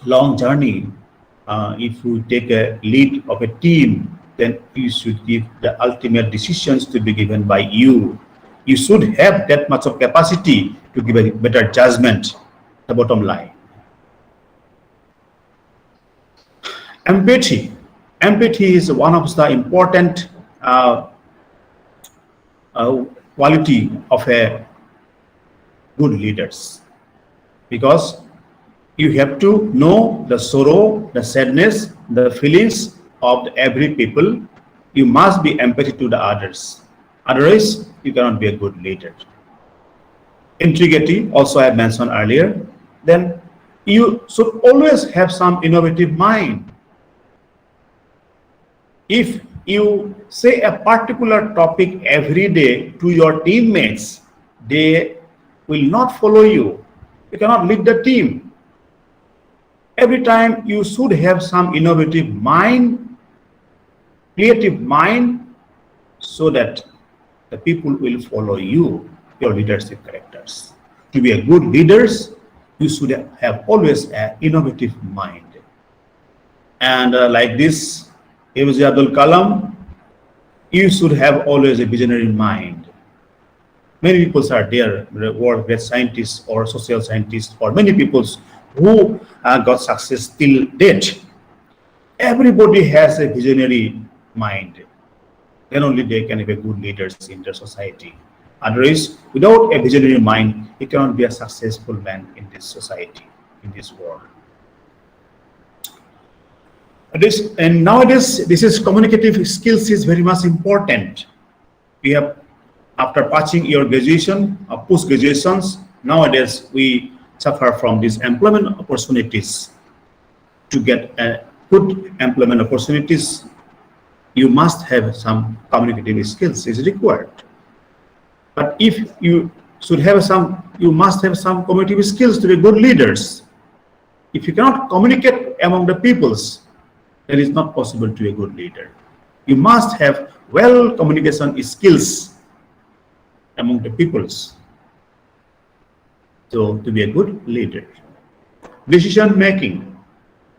long journey, if you take a lead of a team, then you should give the ultimate decisions to be given by you. You should have that much of capacity to give a better judgment, the bottom line. Empathy. Empathy is one of the important quality of a good leaders, because you have to know the sorrow, the sadness, the feelings of every people. You must be empathic to the others. Otherwise, you cannot be a good leader. Integrity, also I mentioned earlier. Then you should always have some innovative mind. If you say a particular topic every day to your teammates, they will not follow you. You cannot lead the team. Every time you should have some innovative mind, creative mind, so that the people will follow you, your leadership characters. To be a good leaders, you should have always an innovative mind. And like this, APJ Abdul Kalam, you should have always a visionary mind. Many people are there, world great scientists or social scientists, or many people who got success till date. Everybody has a visionary mind. Then only they can be good leaders in their society. Otherwise, without a visionary mind, you cannot be a successful man in this society, in this world. Nowadays, this is communicative skills is very much important. We have, after passing your graduation or post graduations, nowadays we suffer from these employment opportunities. To get good employment opportunities, you must have some communicative skills is required. But if you should have some, you must have some communicative skills to be good leaders. If you cannot communicate among the peoples, then it's not possible to be a good leader. You must have well communication skills among the peoples to be a good leader. Decision making.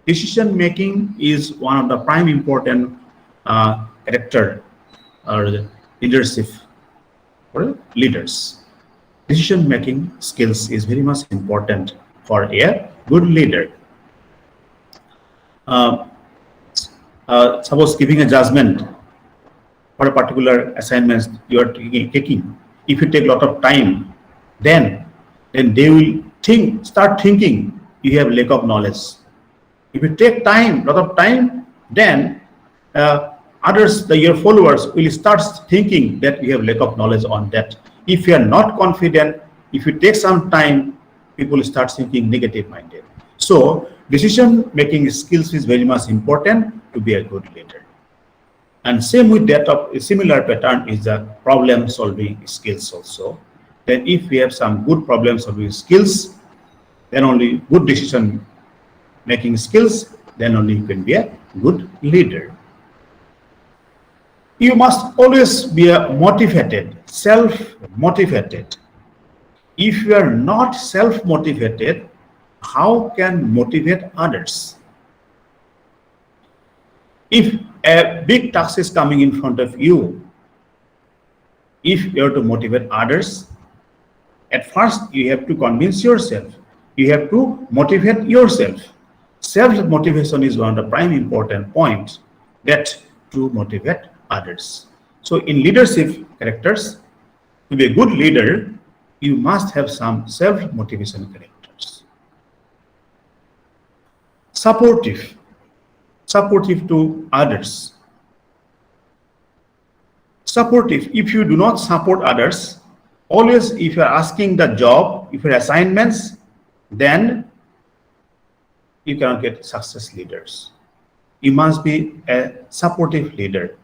Decision making is one of the prime important character or leadership for leaders. Decision making skills is very much important for a good leader. Suppose giving a judgment for a particular assignment you are taking. If you take a lot of time, then they will start thinking you have lack of knowledge. If you take time, lot of time, then others, your followers will start thinking that you have lack of knowledge on that. If you are not confident, if you take some time, people start thinking negative minded. So decision making skills is very much important to be a good leader. And same with that, of a similar pattern is the problem solving skills also. Then if we have some good problem solving skills, then only good decision making skills, then only you can be a good leader. You must always be motivated, self-motivated. If you are not self-motivated, how can motivate others? If a big task is coming in front of you, If you are to motivate others, at first you have to convince yourself. You have to motivate yourself. Self-motivation is one of the prime important points that to motivate others. So in leadership characters, to be a good leader, you must have some self-motivation characters. Supportive to others. Supportive, if you do not support others, always if you are asking the job, if your assignments, then you cannot get success leaders. You must be a supportive leader.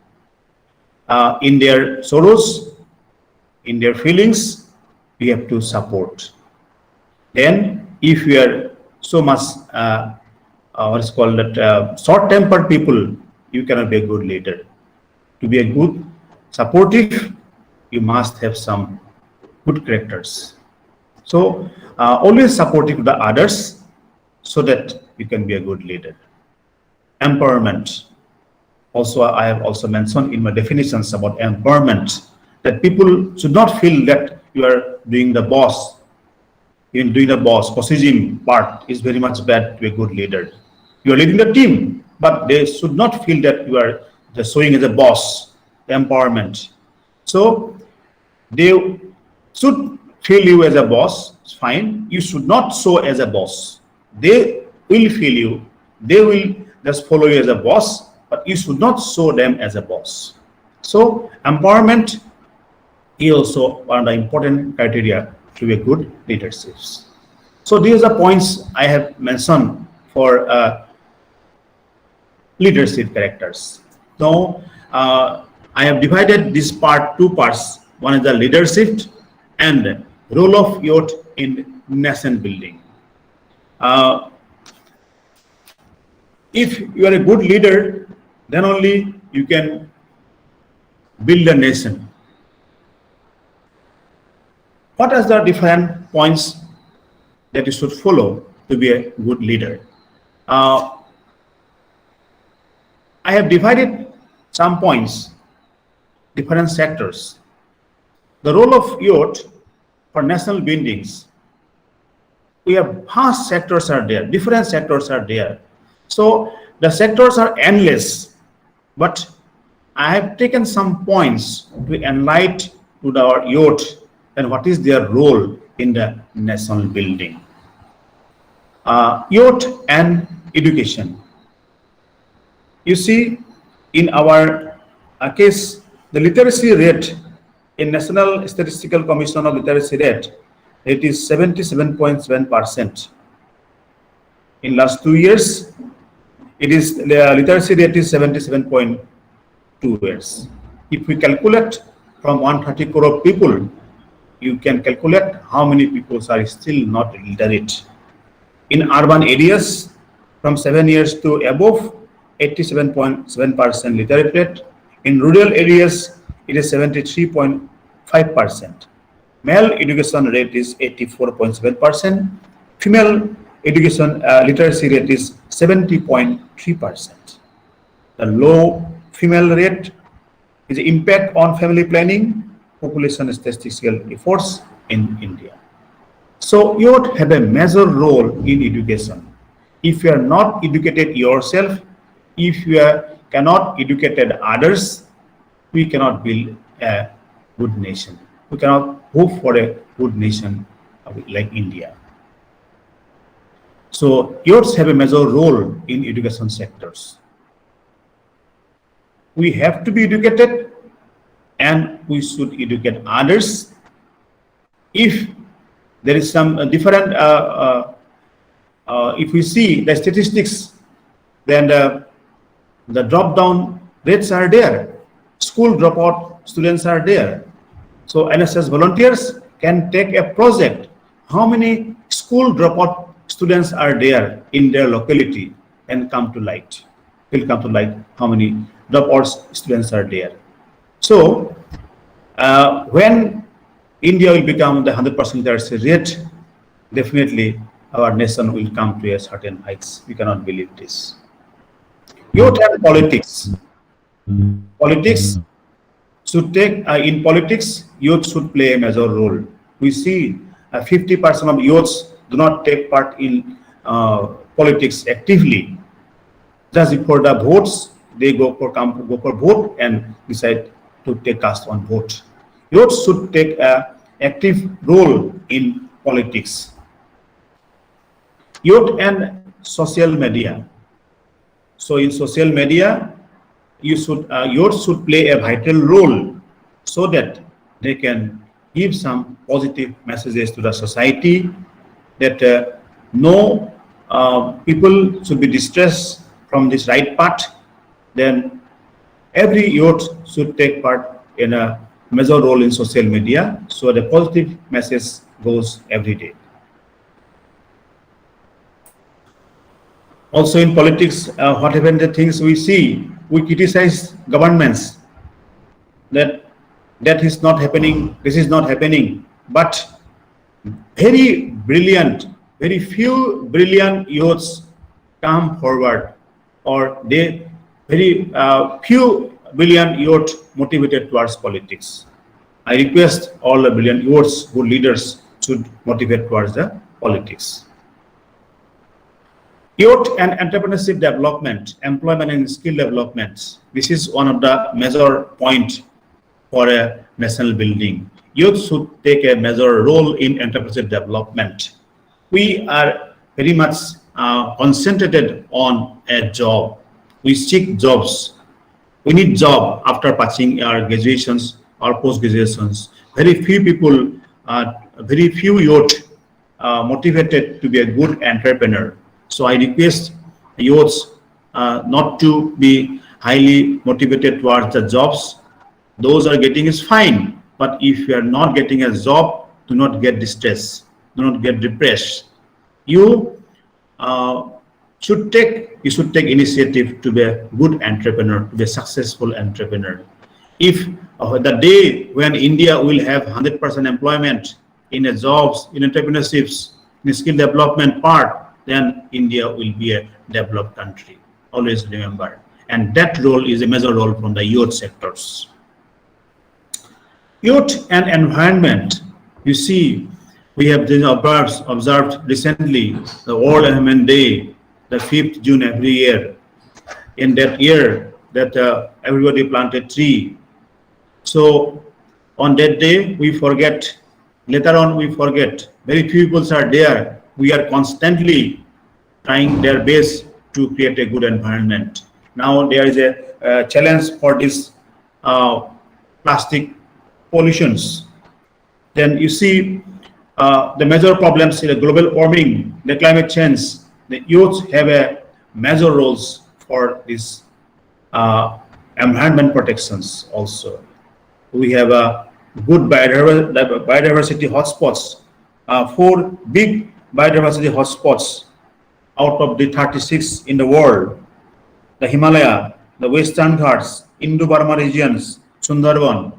In their sorrows, in their feelings, we have to support. Then if we are so much what's called that short-tempered people, you cannot be a good leader. To be a good supportive, you must have some good characters. So always supportive to the others so that you can be a good leader. Empowerment. Also, I have also mentioned in my definitions about empowerment that people should not feel that you are doing the boss. Even doing the boss, possessing part is very much bad to a good leader. You are leading the team, but they should not feel that you are just showing as a boss. Empowerment. So they should feel you as a boss. It's fine. You should not show as a boss. They will feel you. They will just follow you as a boss, but you should not show them as a boss. So empowerment is also one of the important criteria to be a good leadership. So these are points I have mentioned for leadership characters. Now I have divided this part two parts. One is the leadership and role of youth in nation building. If you are a good leader, then only you can build a nation. What are the different points that you should follow to be a good leader? I have divided some points, different sectors. The role of youth for national buildings. We have vast sectors are there, different sectors are there. So the sectors are endless, but I have taken some points to enlighten to our youth and what is their role in the national building. Youth and education. You see, in our case, the literacy rate in National Statistical Commission of Literacy Rate, it is 77.7%. In last 2 years, it is the literacy rate is 77.2 years. If we calculate from 130 crore people, you can calculate how many people are still not literate. In urban areas, from 7 years to above, 87.7% literate rate. In rural areas, it is 73.5%. Male education rate is 84.7%. Female education literacy rate is 70.3%. The low female rate is the impact on family planning, population statistical efforts in India. So you would have a major role in education. If you are not educated yourself, if you cannot educate others, we cannot build a good nation. We cannot hope for a good nation like India. So youths have a major role in education sectors. We have to be educated and we should educate others. If there is some different, if we see the statistics, then the drop-down rates are there. School dropout students are there. So NSS volunteers can take a project. How many school dropout students are there in their locality and come to light? Will come to light how many dropout students are there. So when India will become the 100% literacy rate, definitely our nation will come to a certain heights. We cannot believe this. Youth and politics. Politics should take in politics. youth should play a major role. We see 50% of youths do not take part in politics actively. Just before the votes, they go for vote and decide to take cast on vote. Youth should take a active role in politics. Youth and social media. So in social media, youth should play a vital role so that they can give some positive messages to the society that no people should be distressed from this right path. Then every youth should take part in a major role in social media, so the positive message goes every day. Also in politics, what happened, the things we see, we criticize governments that is not happening, this is not happening, but very few brilliant youths come forward, or they very few brilliant youth motivated towards politics. I request all the brilliant youths, good leaders should motivate towards the politics. Youth and entrepreneurship development, employment and skill development. This is one of the major points for a national building. Youth should take a major role in entrepreneurship development. We are very much concentrated on a job. We seek jobs. We need job after passing our graduations or post graduations. Very few people, very few youth motivated to be a good entrepreneur. So I request youths not to be highly motivated towards the jobs. Those are getting is fine, but if you are not getting a job, do not get distressed, do not get depressed. You should take initiative to be a good entrepreneur, to be a successful entrepreneur. If the day when India will have 100% employment in a jobs, in entrepreneurships, in skill development part, then India will be a developed country. Always remember. And that role is a major role from the youth sectors. Youth and environment. You see, we have been observed recently the World Environment Day, the 5th June every year. In that year, that everybody planted tree. So on that day, we forget. Later on, we forget. Very few people are there. We are constantly trying their best to create a good environment. Now there is a challenge for this plastic pollutions. Then you see the major problems in the global warming, the climate change. The youth have a major roles for this environment protections also. We have a good biodiversity hotspots, 4 big biodiversity hotspots out of the 36 in the world. The Himalaya, the Western Ghats, Indo-Burma regions, Sundarban,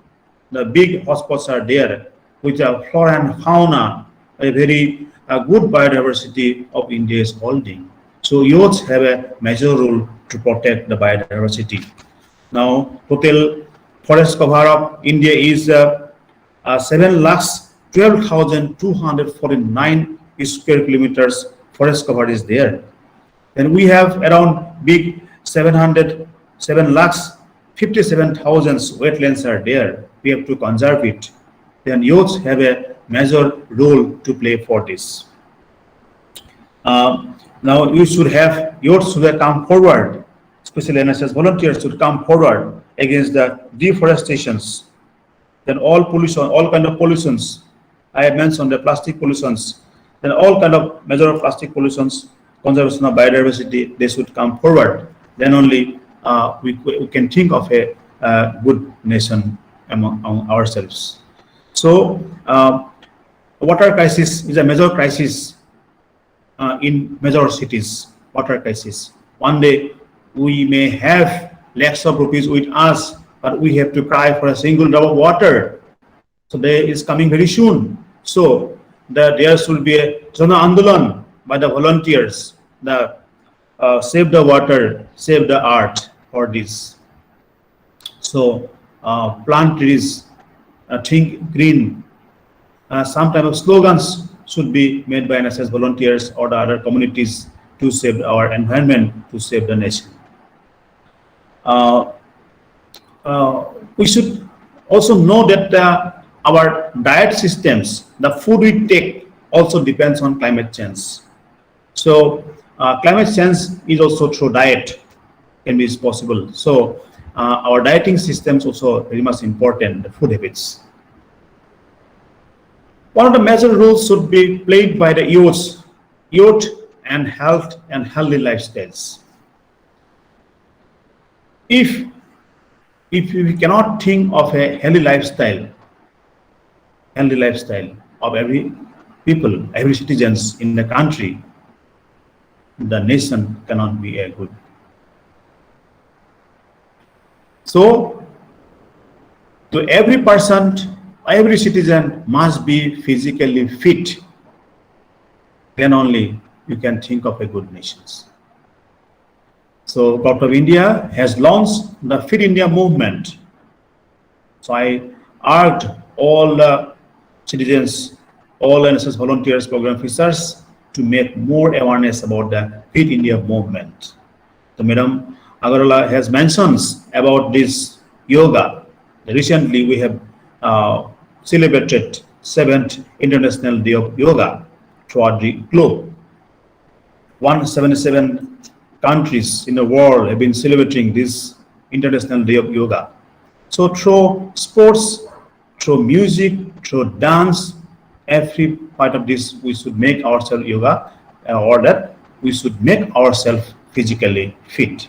the big hotspots are there, which are flora and fauna, a very good biodiversity of India is holding. So youths have a major role to protect the biodiversity. Now, total forest cover of India is 7,12,249 square kilometers forest cover is there. Then we have around big 7,57,000 wetlands are there. We have to conserve it. Then youths have a major role to play for this. Now you should have youths who have come forward, especially NSS volunteers should come forward against the deforestations. Then all pollution, all kind of pollutions. I have mentioned the plastic pollutions. Then all kind of major plastic pollutions, conservation of biodiversity, they should come forward. Then only we can think of a good nation among ourselves. So water crisis is a major crisis in major cities. Water crisis. One day we may have lakhs of rupees with us, but we have to cry for a single drop of water. So day is coming very soon. So there should be a Jana Andolan by the volunteers, the save the water, save the earth for this. So plant trees, think green. Some type of slogans should be made by NSS volunteers or the other communities to save our environment, to save the nation. We should also know that our diet systems, the food we take, also depends on climate change. So climate change is also through diet can be possible. So our dieting systems also very much important, the food habits. One of the major roles should be played by the youth and health and healthy lifestyles. If we cannot think of a healthy lifestyle of every people, every citizens in the country, the nation cannot be a good. So, to every person, every citizen must be physically fit. Then only you can think of a good nation. So, Government of India has launched the Fit India movement. So, I urge all the citizens, all NSS volunteers, program officers to make more awareness about the Fit India movement. So, Madam Agarwala has mentioned about this yoga. Recently, we have celebrated 7th International Day of Yoga throughout the globe. 177 countries in the world have been celebrating this International Day of Yoga. So through sports, through music, through dance, every part of this we should make ourselves yoga, or that we should make ourselves physically fit.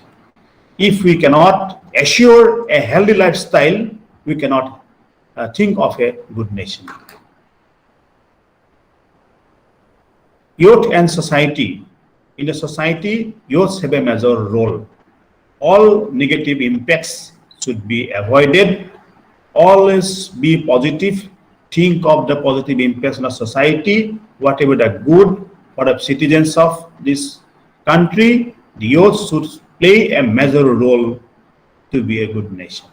If we cannot assure a healthy lifestyle, we cannot think of a good nation. Youth and society. In the society, youths have a major role. All negative impacts should be avoided. Always be positive. Think of the positive impacts on the society, whatever the good for the citizens of this country. The youth should play a major role to be a good nation.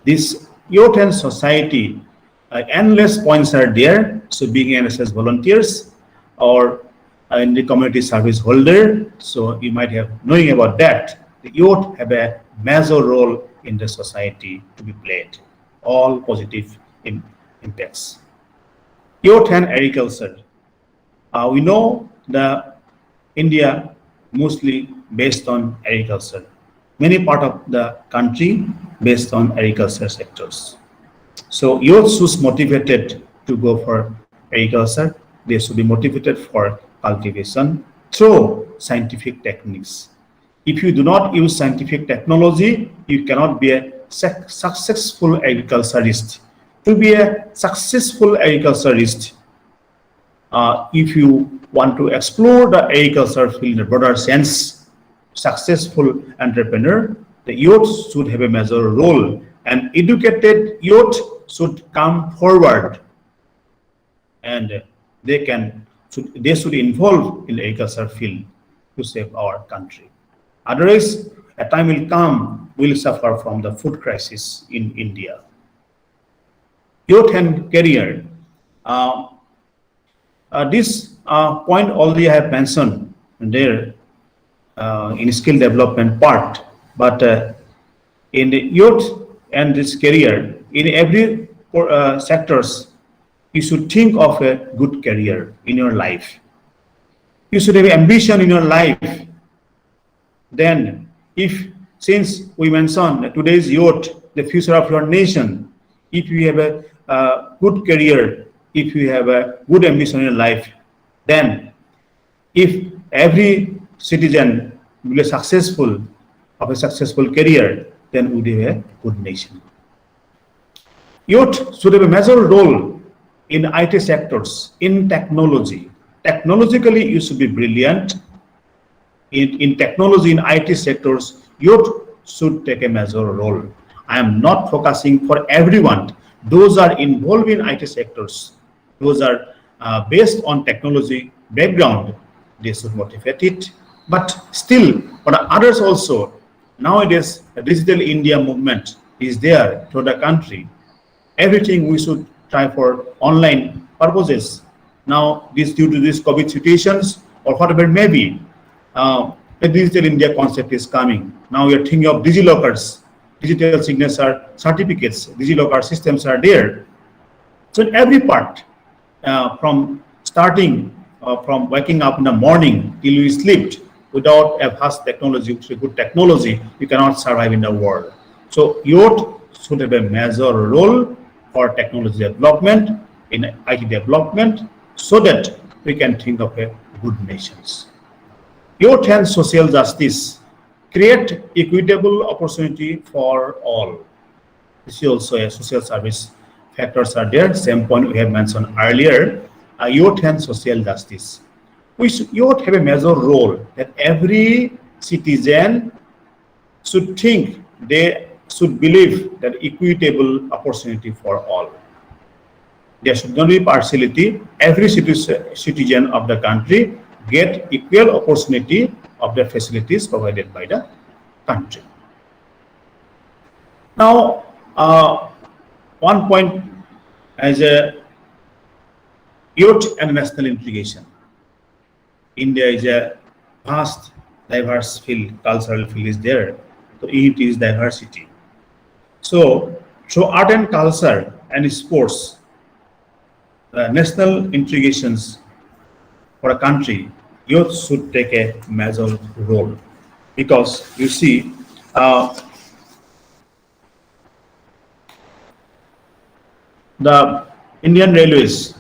This youth and society, endless points are there. So being NSS volunteers or in the community service holder, so you might have knowing about that. The youth have a major role in the society to be played. All positive impacts. Youth and agriculture. We know the India mostly based on agriculture. Many part of the country based on agriculture sectors. So youth should be motivated to go for agriculture. They should be motivated for cultivation through scientific techniques. If you do not use scientific technology, you cannot be a successful agriculturist. To be a successful agriculturist, if you want to explore the agriculture field in a broader sense, successful entrepreneur, the youth should have a major role, and educated youth should come forward, and they should involve in the agriculture field to save our country. Otherwise, a time will come, we'll suffer from the food crisis in India. Youth and career. This point already I have mentioned there in skill development part, but in the youth and this career, in every sectors, you should think of a good career in your life. You should have ambition in your life. Then, since we mentioned that today's youth, the future of your nation, if you have a good career, if you have a good ambition in your life, then if every citizen will be successful of a successful career, then we have a good nation. Youth should have a major role in IT sectors, in technology. Technologically, you should be brilliant. In technology, in IT sectors, youth should take a major role. I am not focusing for everyone. Those are involved in IT sectors. Those are based on technology background. They should motivate it. But still, for others also, nowadays, the Digital India movement is there to the country. everything we should try for online purposes. Now, this due to this COVID situations or whatever it may be, the digital India concept is coming. Now we are thinking of DigiLockers, digital signature certificates, DigiLocker systems are there. So in every part, from starting from waking up in the morning till you sleep, without a vast technology, good technology, you cannot survive in the world. So youth should have a major role for technology development, in IT development, so that we can think of a good nations. Youth and social justice create equitable opportunity for all. This is also a social service factors are there. Same point we have mentioned earlier. Youth and social justice. Youth have a major role that every citizen should think, they should believe that equitable opportunity for all. There should not be partiality. Every citizen of the country get equal opportunity of the facilities provided by the country. Now, one point as a youth and national integration. India is a vast, diverse field, cultural field is there. So unity is diversity. So through art and culture and sports, national integrations for a country, youth should take a major role, because you see, the Indian Railways,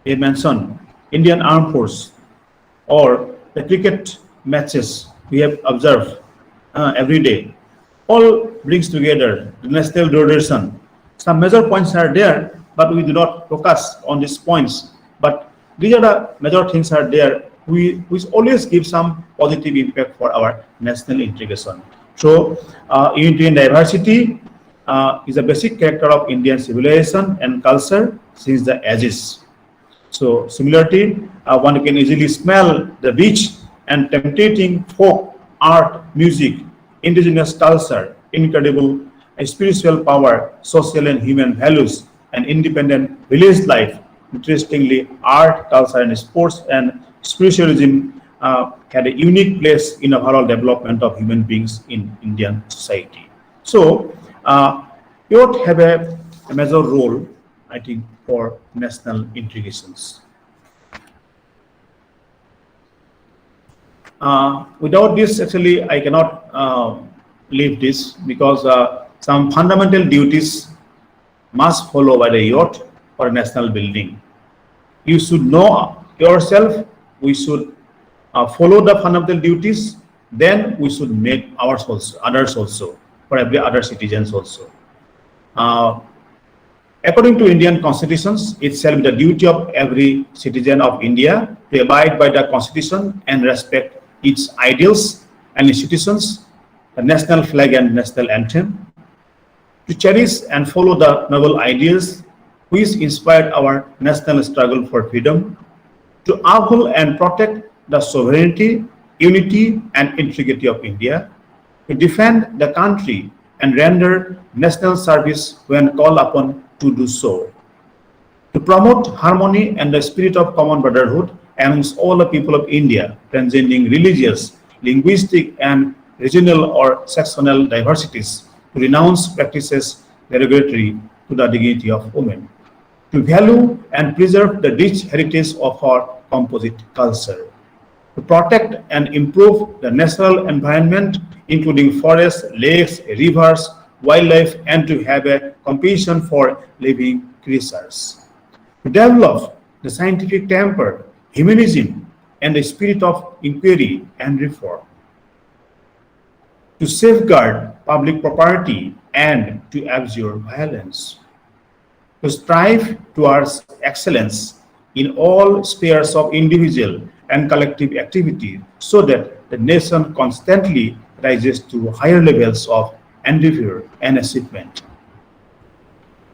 they mentioned Indian Armed Force, or the cricket matches we have observed every day, all brings together the national duration. Some major points are there, but we do not focus on these points. But these are the major things are there, which always give some positive impact for our national integration. So unity and diversity is a basic character of Indian civilization and culture since the ages. So similarity, one can easily smell the rich and tempting folk art, music, indigenous culture, incredible spiritual power, social and human values, and independent village life. Interestingly, art, culture, and sports and spiritualism had a unique place in the overall development of human beings in Indian society. So, youth have a major role, I think, for national integrations. Without this, actually, I cannot leave this, because some fundamental duties must follow by the youth for national building. You should know yourself, we should follow the fundamental duties, then we should make ours also, others also, for every other citizens also. According to Indian constitutions, it shall be the duty of every citizen of India to abide by the constitution and respect its ideals and institutions, the national flag and national anthem, to cherish and follow the noble ideas which inspired our national struggle for freedom, to uphold and protect the sovereignty, unity, and integrity of India, to defend the country and render national service when called upon to do so, to promote harmony and the spirit of common brotherhood amongst all the people of India, transcending religious, linguistic, and regional or sectional diversities, to renounce practices derogatory to the dignity of women, to value and preserve the rich heritage of our composite culture, to protect and improve the natural environment, including forests, lakes, rivers, wildlife, and to have a compassion for living creatures, to develop the scientific temper, humanism, and the spirit of inquiry and reform, to safeguard public property and to abjure violence, to strive towards excellence in all spheres of individual and collective activity, so that the nation constantly rises to higher levels of endeavor and achievement.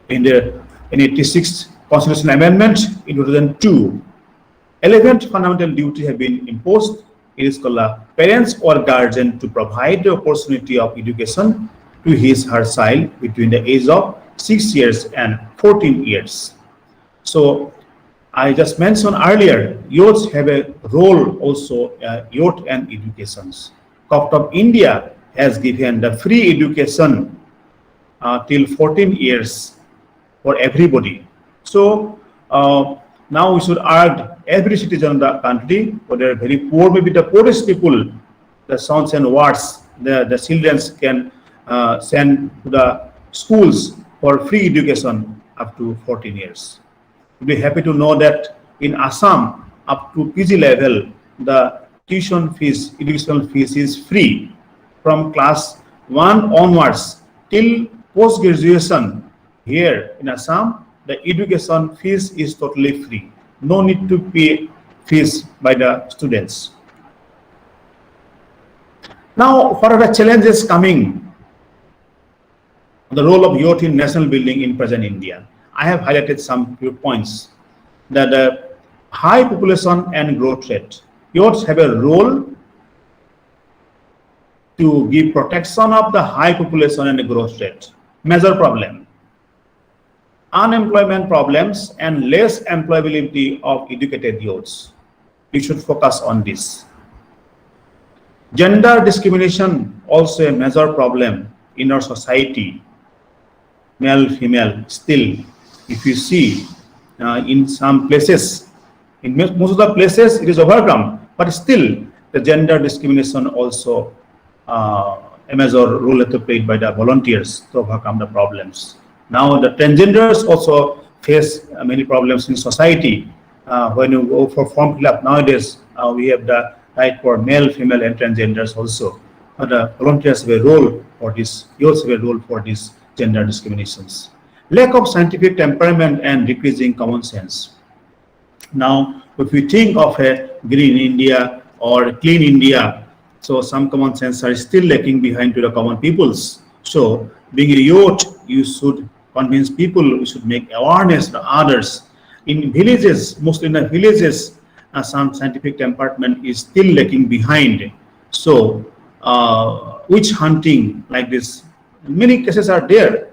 In the 86th Constitutional Amendment in 2002, 11th fundamental duty have been imposed. It is called parents or guardian to provide the opportunity of education to his or her child between the age of 6 years and 14 years. So I just mentioned earlier, youths have a role also, youth and educations. Government of India has given the free education till 14 years for everybody. So now we should urge every citizen of the country, whether very poor, maybe the poorest people, the sons and wards, the children can send to the schools for free education up to 14 years. We'll be happy to know that in Assam, up to PG level, the tuition fees, educational fees is free from class 1 onwards till post-graduation. Here in Assam, the education fees is totally free. No need to pay fees by the students. Now, what are the challenges coming? The role of youth in national building in present India. I have highlighted some few points. That the high population and growth rate. Youths have a role to give protection of the high population and growth rate. Major problem. Unemployment problems and less employability of educated youths. We should focus on this. Gender discrimination also a major problem in our society. Male, female, still, if you see in some places, in most of the places it is overcome, but still the gender discrimination also a major role to played by the volunteers to overcome the problems. Now the transgenders also face many problems in society. When you go for form fill up nowadays, we have the right for male, female, and transgenders also. But the volunteers have a role for this. You also have a role for these gender discriminations. Lack of scientific temperament and decreasing common sense. Now, if we think of a green India or clean India, so some common sense are still lacking behind to the common peoples. So, being a youth, you should convince people, you should make awareness to others. In villages, mostly in the villages, some scientific temperament is still lacking behind. So, witch hunting like this, many cases are there.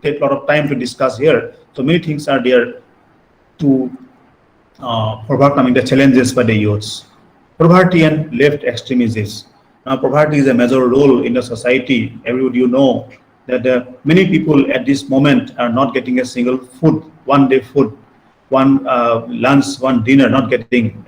Take a lot of time to discuss here. So many things are there to overcoming the challenges by the youths. Poverty and left extremism. Now, poverty is a major role in the society. Everybody you know that many people at this moment are not getting a single food, one day food, one lunch, one dinner, not getting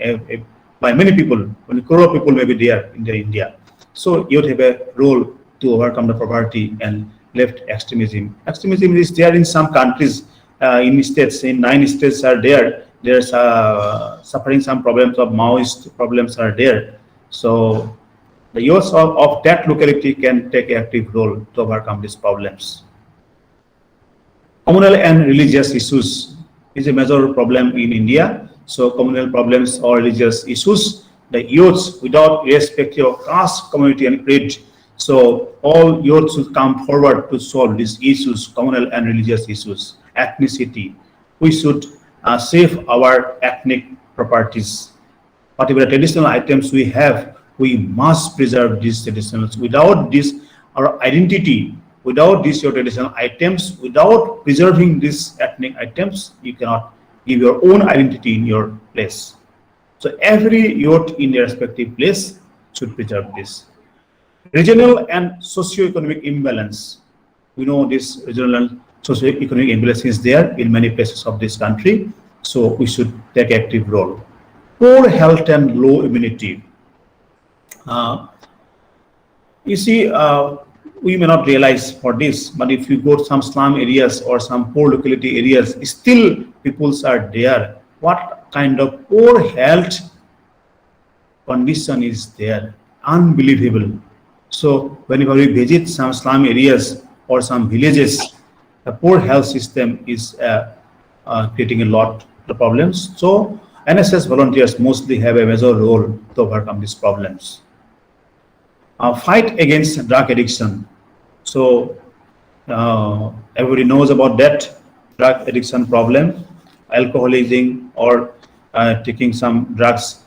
by many people. When a crore of people may be there in India. So youth have a role to overcome the poverty and left extremism. Extremism is there in some countries, in states, in 9 states are there. There's suffering some problems of Maoist problems are there. So the youth of that locality can take an active role to overcome these problems. Communal and religious issues is a major problem in India. So communal problems or religious issues, the youths without irrespective of caste, community and creed. So all youths should come forward to solve these issues, communal and religious issues, ethnicity. We should save our ethnic properties. Whatever traditional items we have, we must preserve these traditions. Without this, our identity, without these your traditional items, without preserving these ethnic items, you cannot give your own identity in your place. So every youth in their respective place should preserve this. Regional and socio-economic imbalance. We know this regional and socio-economic imbalance is there in many places of this country. So we should take active role. Poor health and low immunity. You see, we may not realize for this, but if you go to some slum areas or some poor locality areas, still peoples are there. What kind of poor health condition is there? Unbelievable. So whenever we visit some slum areas or some villages, the poor health system is creating a lot of problems. So NSS volunteers mostly have a major role to overcome these problems. Fight against drug addiction. So everybody knows about that drug addiction problem, alcoholism or taking some drugs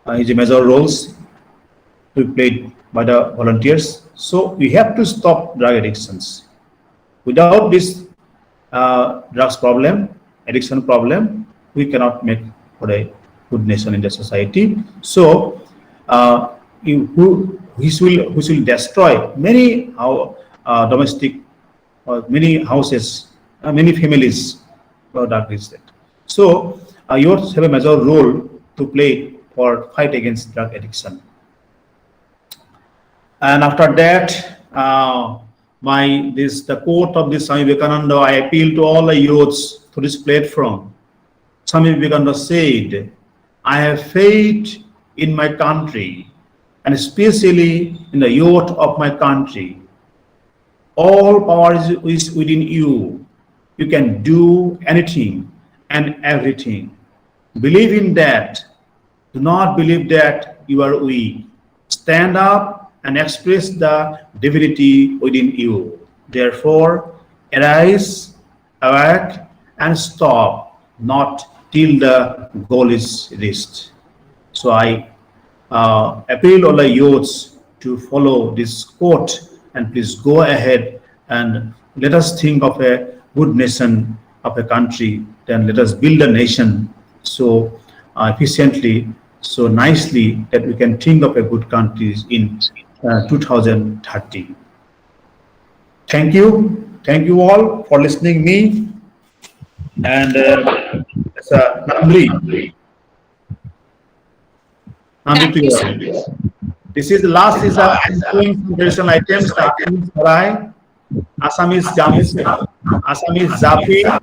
is a major roles to be played by the volunteers. So we have to stop drug addictions. Without this drugs problem, addiction problem, we cannot make for a good nation in the society. So, which will destroy many domestic many houses, many families. That is that. So, youths have a major role to play for fight against drug addiction. And after that, the quote of this Swami Vivekananda, I appeal to all the youths through this platform. Swami Vivekananda said, I have faith in my country, and especially in the youth of my country. All power is within you. You can do anything and everything. Believe in that. Do not believe that you are weak. Stand up and express the divinity within you. Therefore, arise, awake, and stop, not till the goal is reached. So I appeal all the youths to follow this quote, and please go ahead and let us think of a good nation of a country. Then let us build a nation so efficiently, so nicely that we can think of a good country in 2030. Thank you all for listening me. And Namri to you. This is the last is traditional items like Sarai, Assamese Zafi,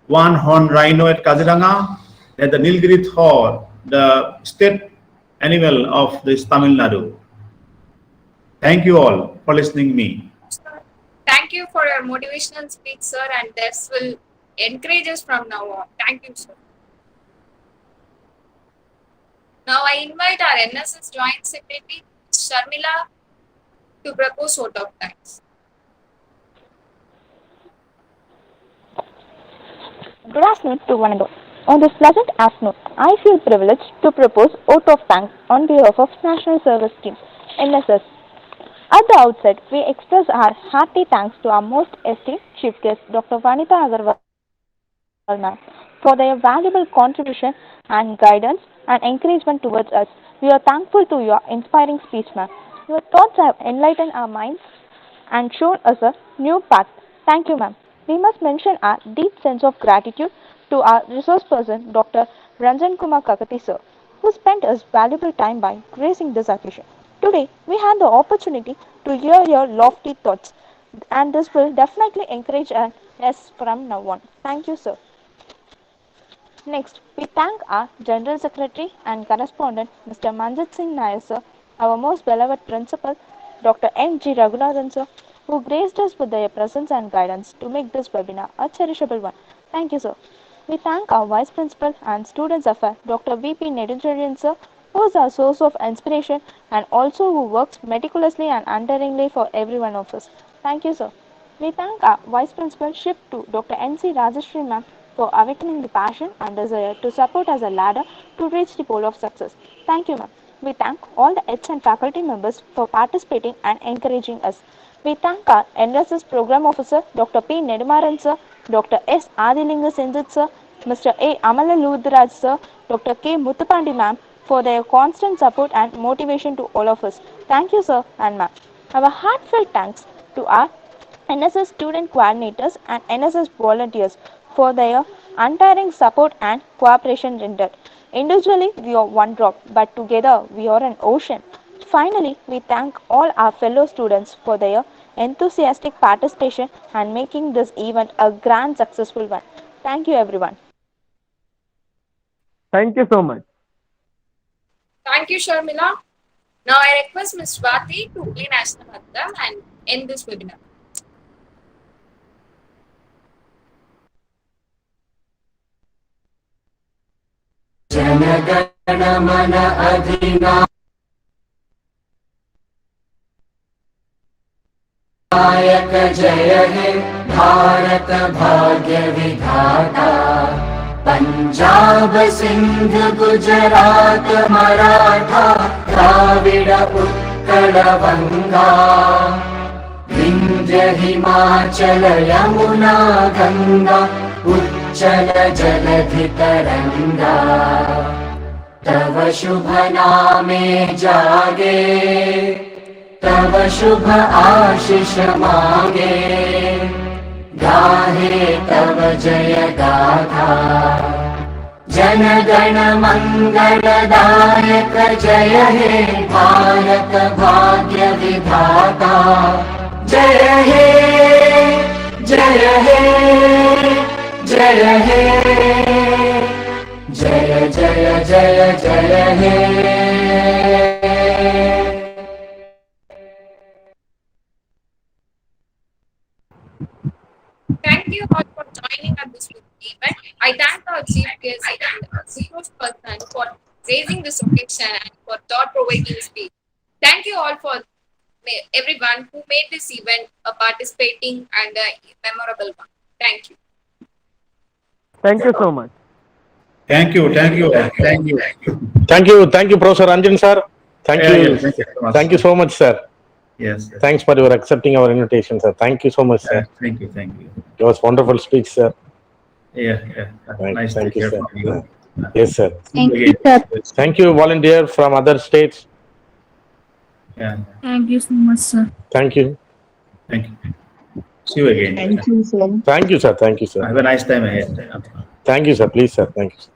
one horn rhino at Kaziranga, and the Nilgiri Thor, the state animal of this Tamil Nadu. Thank you all for listening me. Thank you for your motivational speech, sir, and this will encourage us from now on. Thank you, sir. Now I invite our NSS Joint Secretary, Sharmila, to propose vote of thanks. Good afternoon to one and all. On this pleasant afternoon, I feel privileged to propose vote of thanks on behalf of National Service Team, NSS. At the outset, we express our hearty thanks to our most esteemed Chief Guest, Dr. Vanitha Agarwal ma'am, for their valuable contribution and guidance and encouragement towards us. We are thankful to your inspiring speech, ma'am. Your thoughts have enlightened our minds and shown us a new path. Thank you, ma'am. We must mention our deep sense of gratitude to our resource person, Dr. Ranjan Kumar Kakati sir, who spent his valuable time by gracing this occasion. Today, we had the opportunity to hear your lofty thoughts, and this will definitely encourage us from now on. Thank you, sir. Next, we thank our General Secretary and Correspondent, Mr. Manjit Singh Nair, sir, our most beloved Principal, Dr. N.G. Raghunathan, sir, who graced us with their presence and guidance to make this webinar a cherishable one. Thank you, sir. We thank our Vice Principal and Students Affairs, Dr. V.P. Nedunjarian, sir, who is our source of inspiration and also who works meticulously and untiringly for every one of us. Thank you, sir. We thank our Vice Principal Ship to Dr. N.C. Rajashri ma'am for awakening the passion and desire to support as a ladder to reach the pole of success. Thank you, ma'am. We thank all the heads and faculty members for participating and encouraging us. We thank our NSS Program Officer, Dr. P. Nedumaran, sir, Dr. S. Adilinga Senjit, sir, Mr. A. Amala Ludraj, sir, Dr. K. Muthupandi, ma'am, for their constant support and motivation to all of us. Thank you, sir and ma'am. Our heartfelt thanks to our NSS student coordinators and NSS volunteers for their untiring support and cooperation rendered. Individually, we are one drop, but together we are an ocean. Finally, we thank all our fellow students for their enthusiastic participation and making this event a grand successful one. Thank you, everyone. Thank you so much. Thank you, Sharmila. Now I request Ms. Swati to play National Anthem and end this webinar. Jana Gana Mana अधिनायक जय हे भारत भाग्य विधाता पंजाब सिंध गुजरात मराठा द्राविड़ उत्कल बंगा विंध्य हिमाचल यमुना गंगा उच्चल जलधि तरंगा तव शुभ नामे जागे तव शुभ आशीष मांगे गाहे तव जय गाथा जन गण मंगलदायक जय हे भारत भाग्य विधाता जय हे जय हे जय हे जय जय जय जय हे Thank you all for joining at this event. I thank our chief guest and resource person for raising this occasion and for thought-provoking speech. Thank you all for everyone who made this event a participating and a memorable one. Thank you. Thank you so much. Thank you, thank you, thank you. Thank you, Professor Ranjan sir. Thank you. Thank you so much, sir. Yes, yes. Thanks for your accepting our invitation, sir. Thank you so much, sir. Thank you, thank you. It was wonderful speech, sir. Yeah, yeah. Nice Thank to you, hear sir. from you. Yes, sir. Thank you, sir. Thank you, volunteer from other states. Yeah, Thank you so much, sir. Thank you. thank you. See you again. Thank you, sir. Thank you, sir. Thank you, sir. Have a nice time ahead. Thank you, sir. Please, sir. Thank you, sir.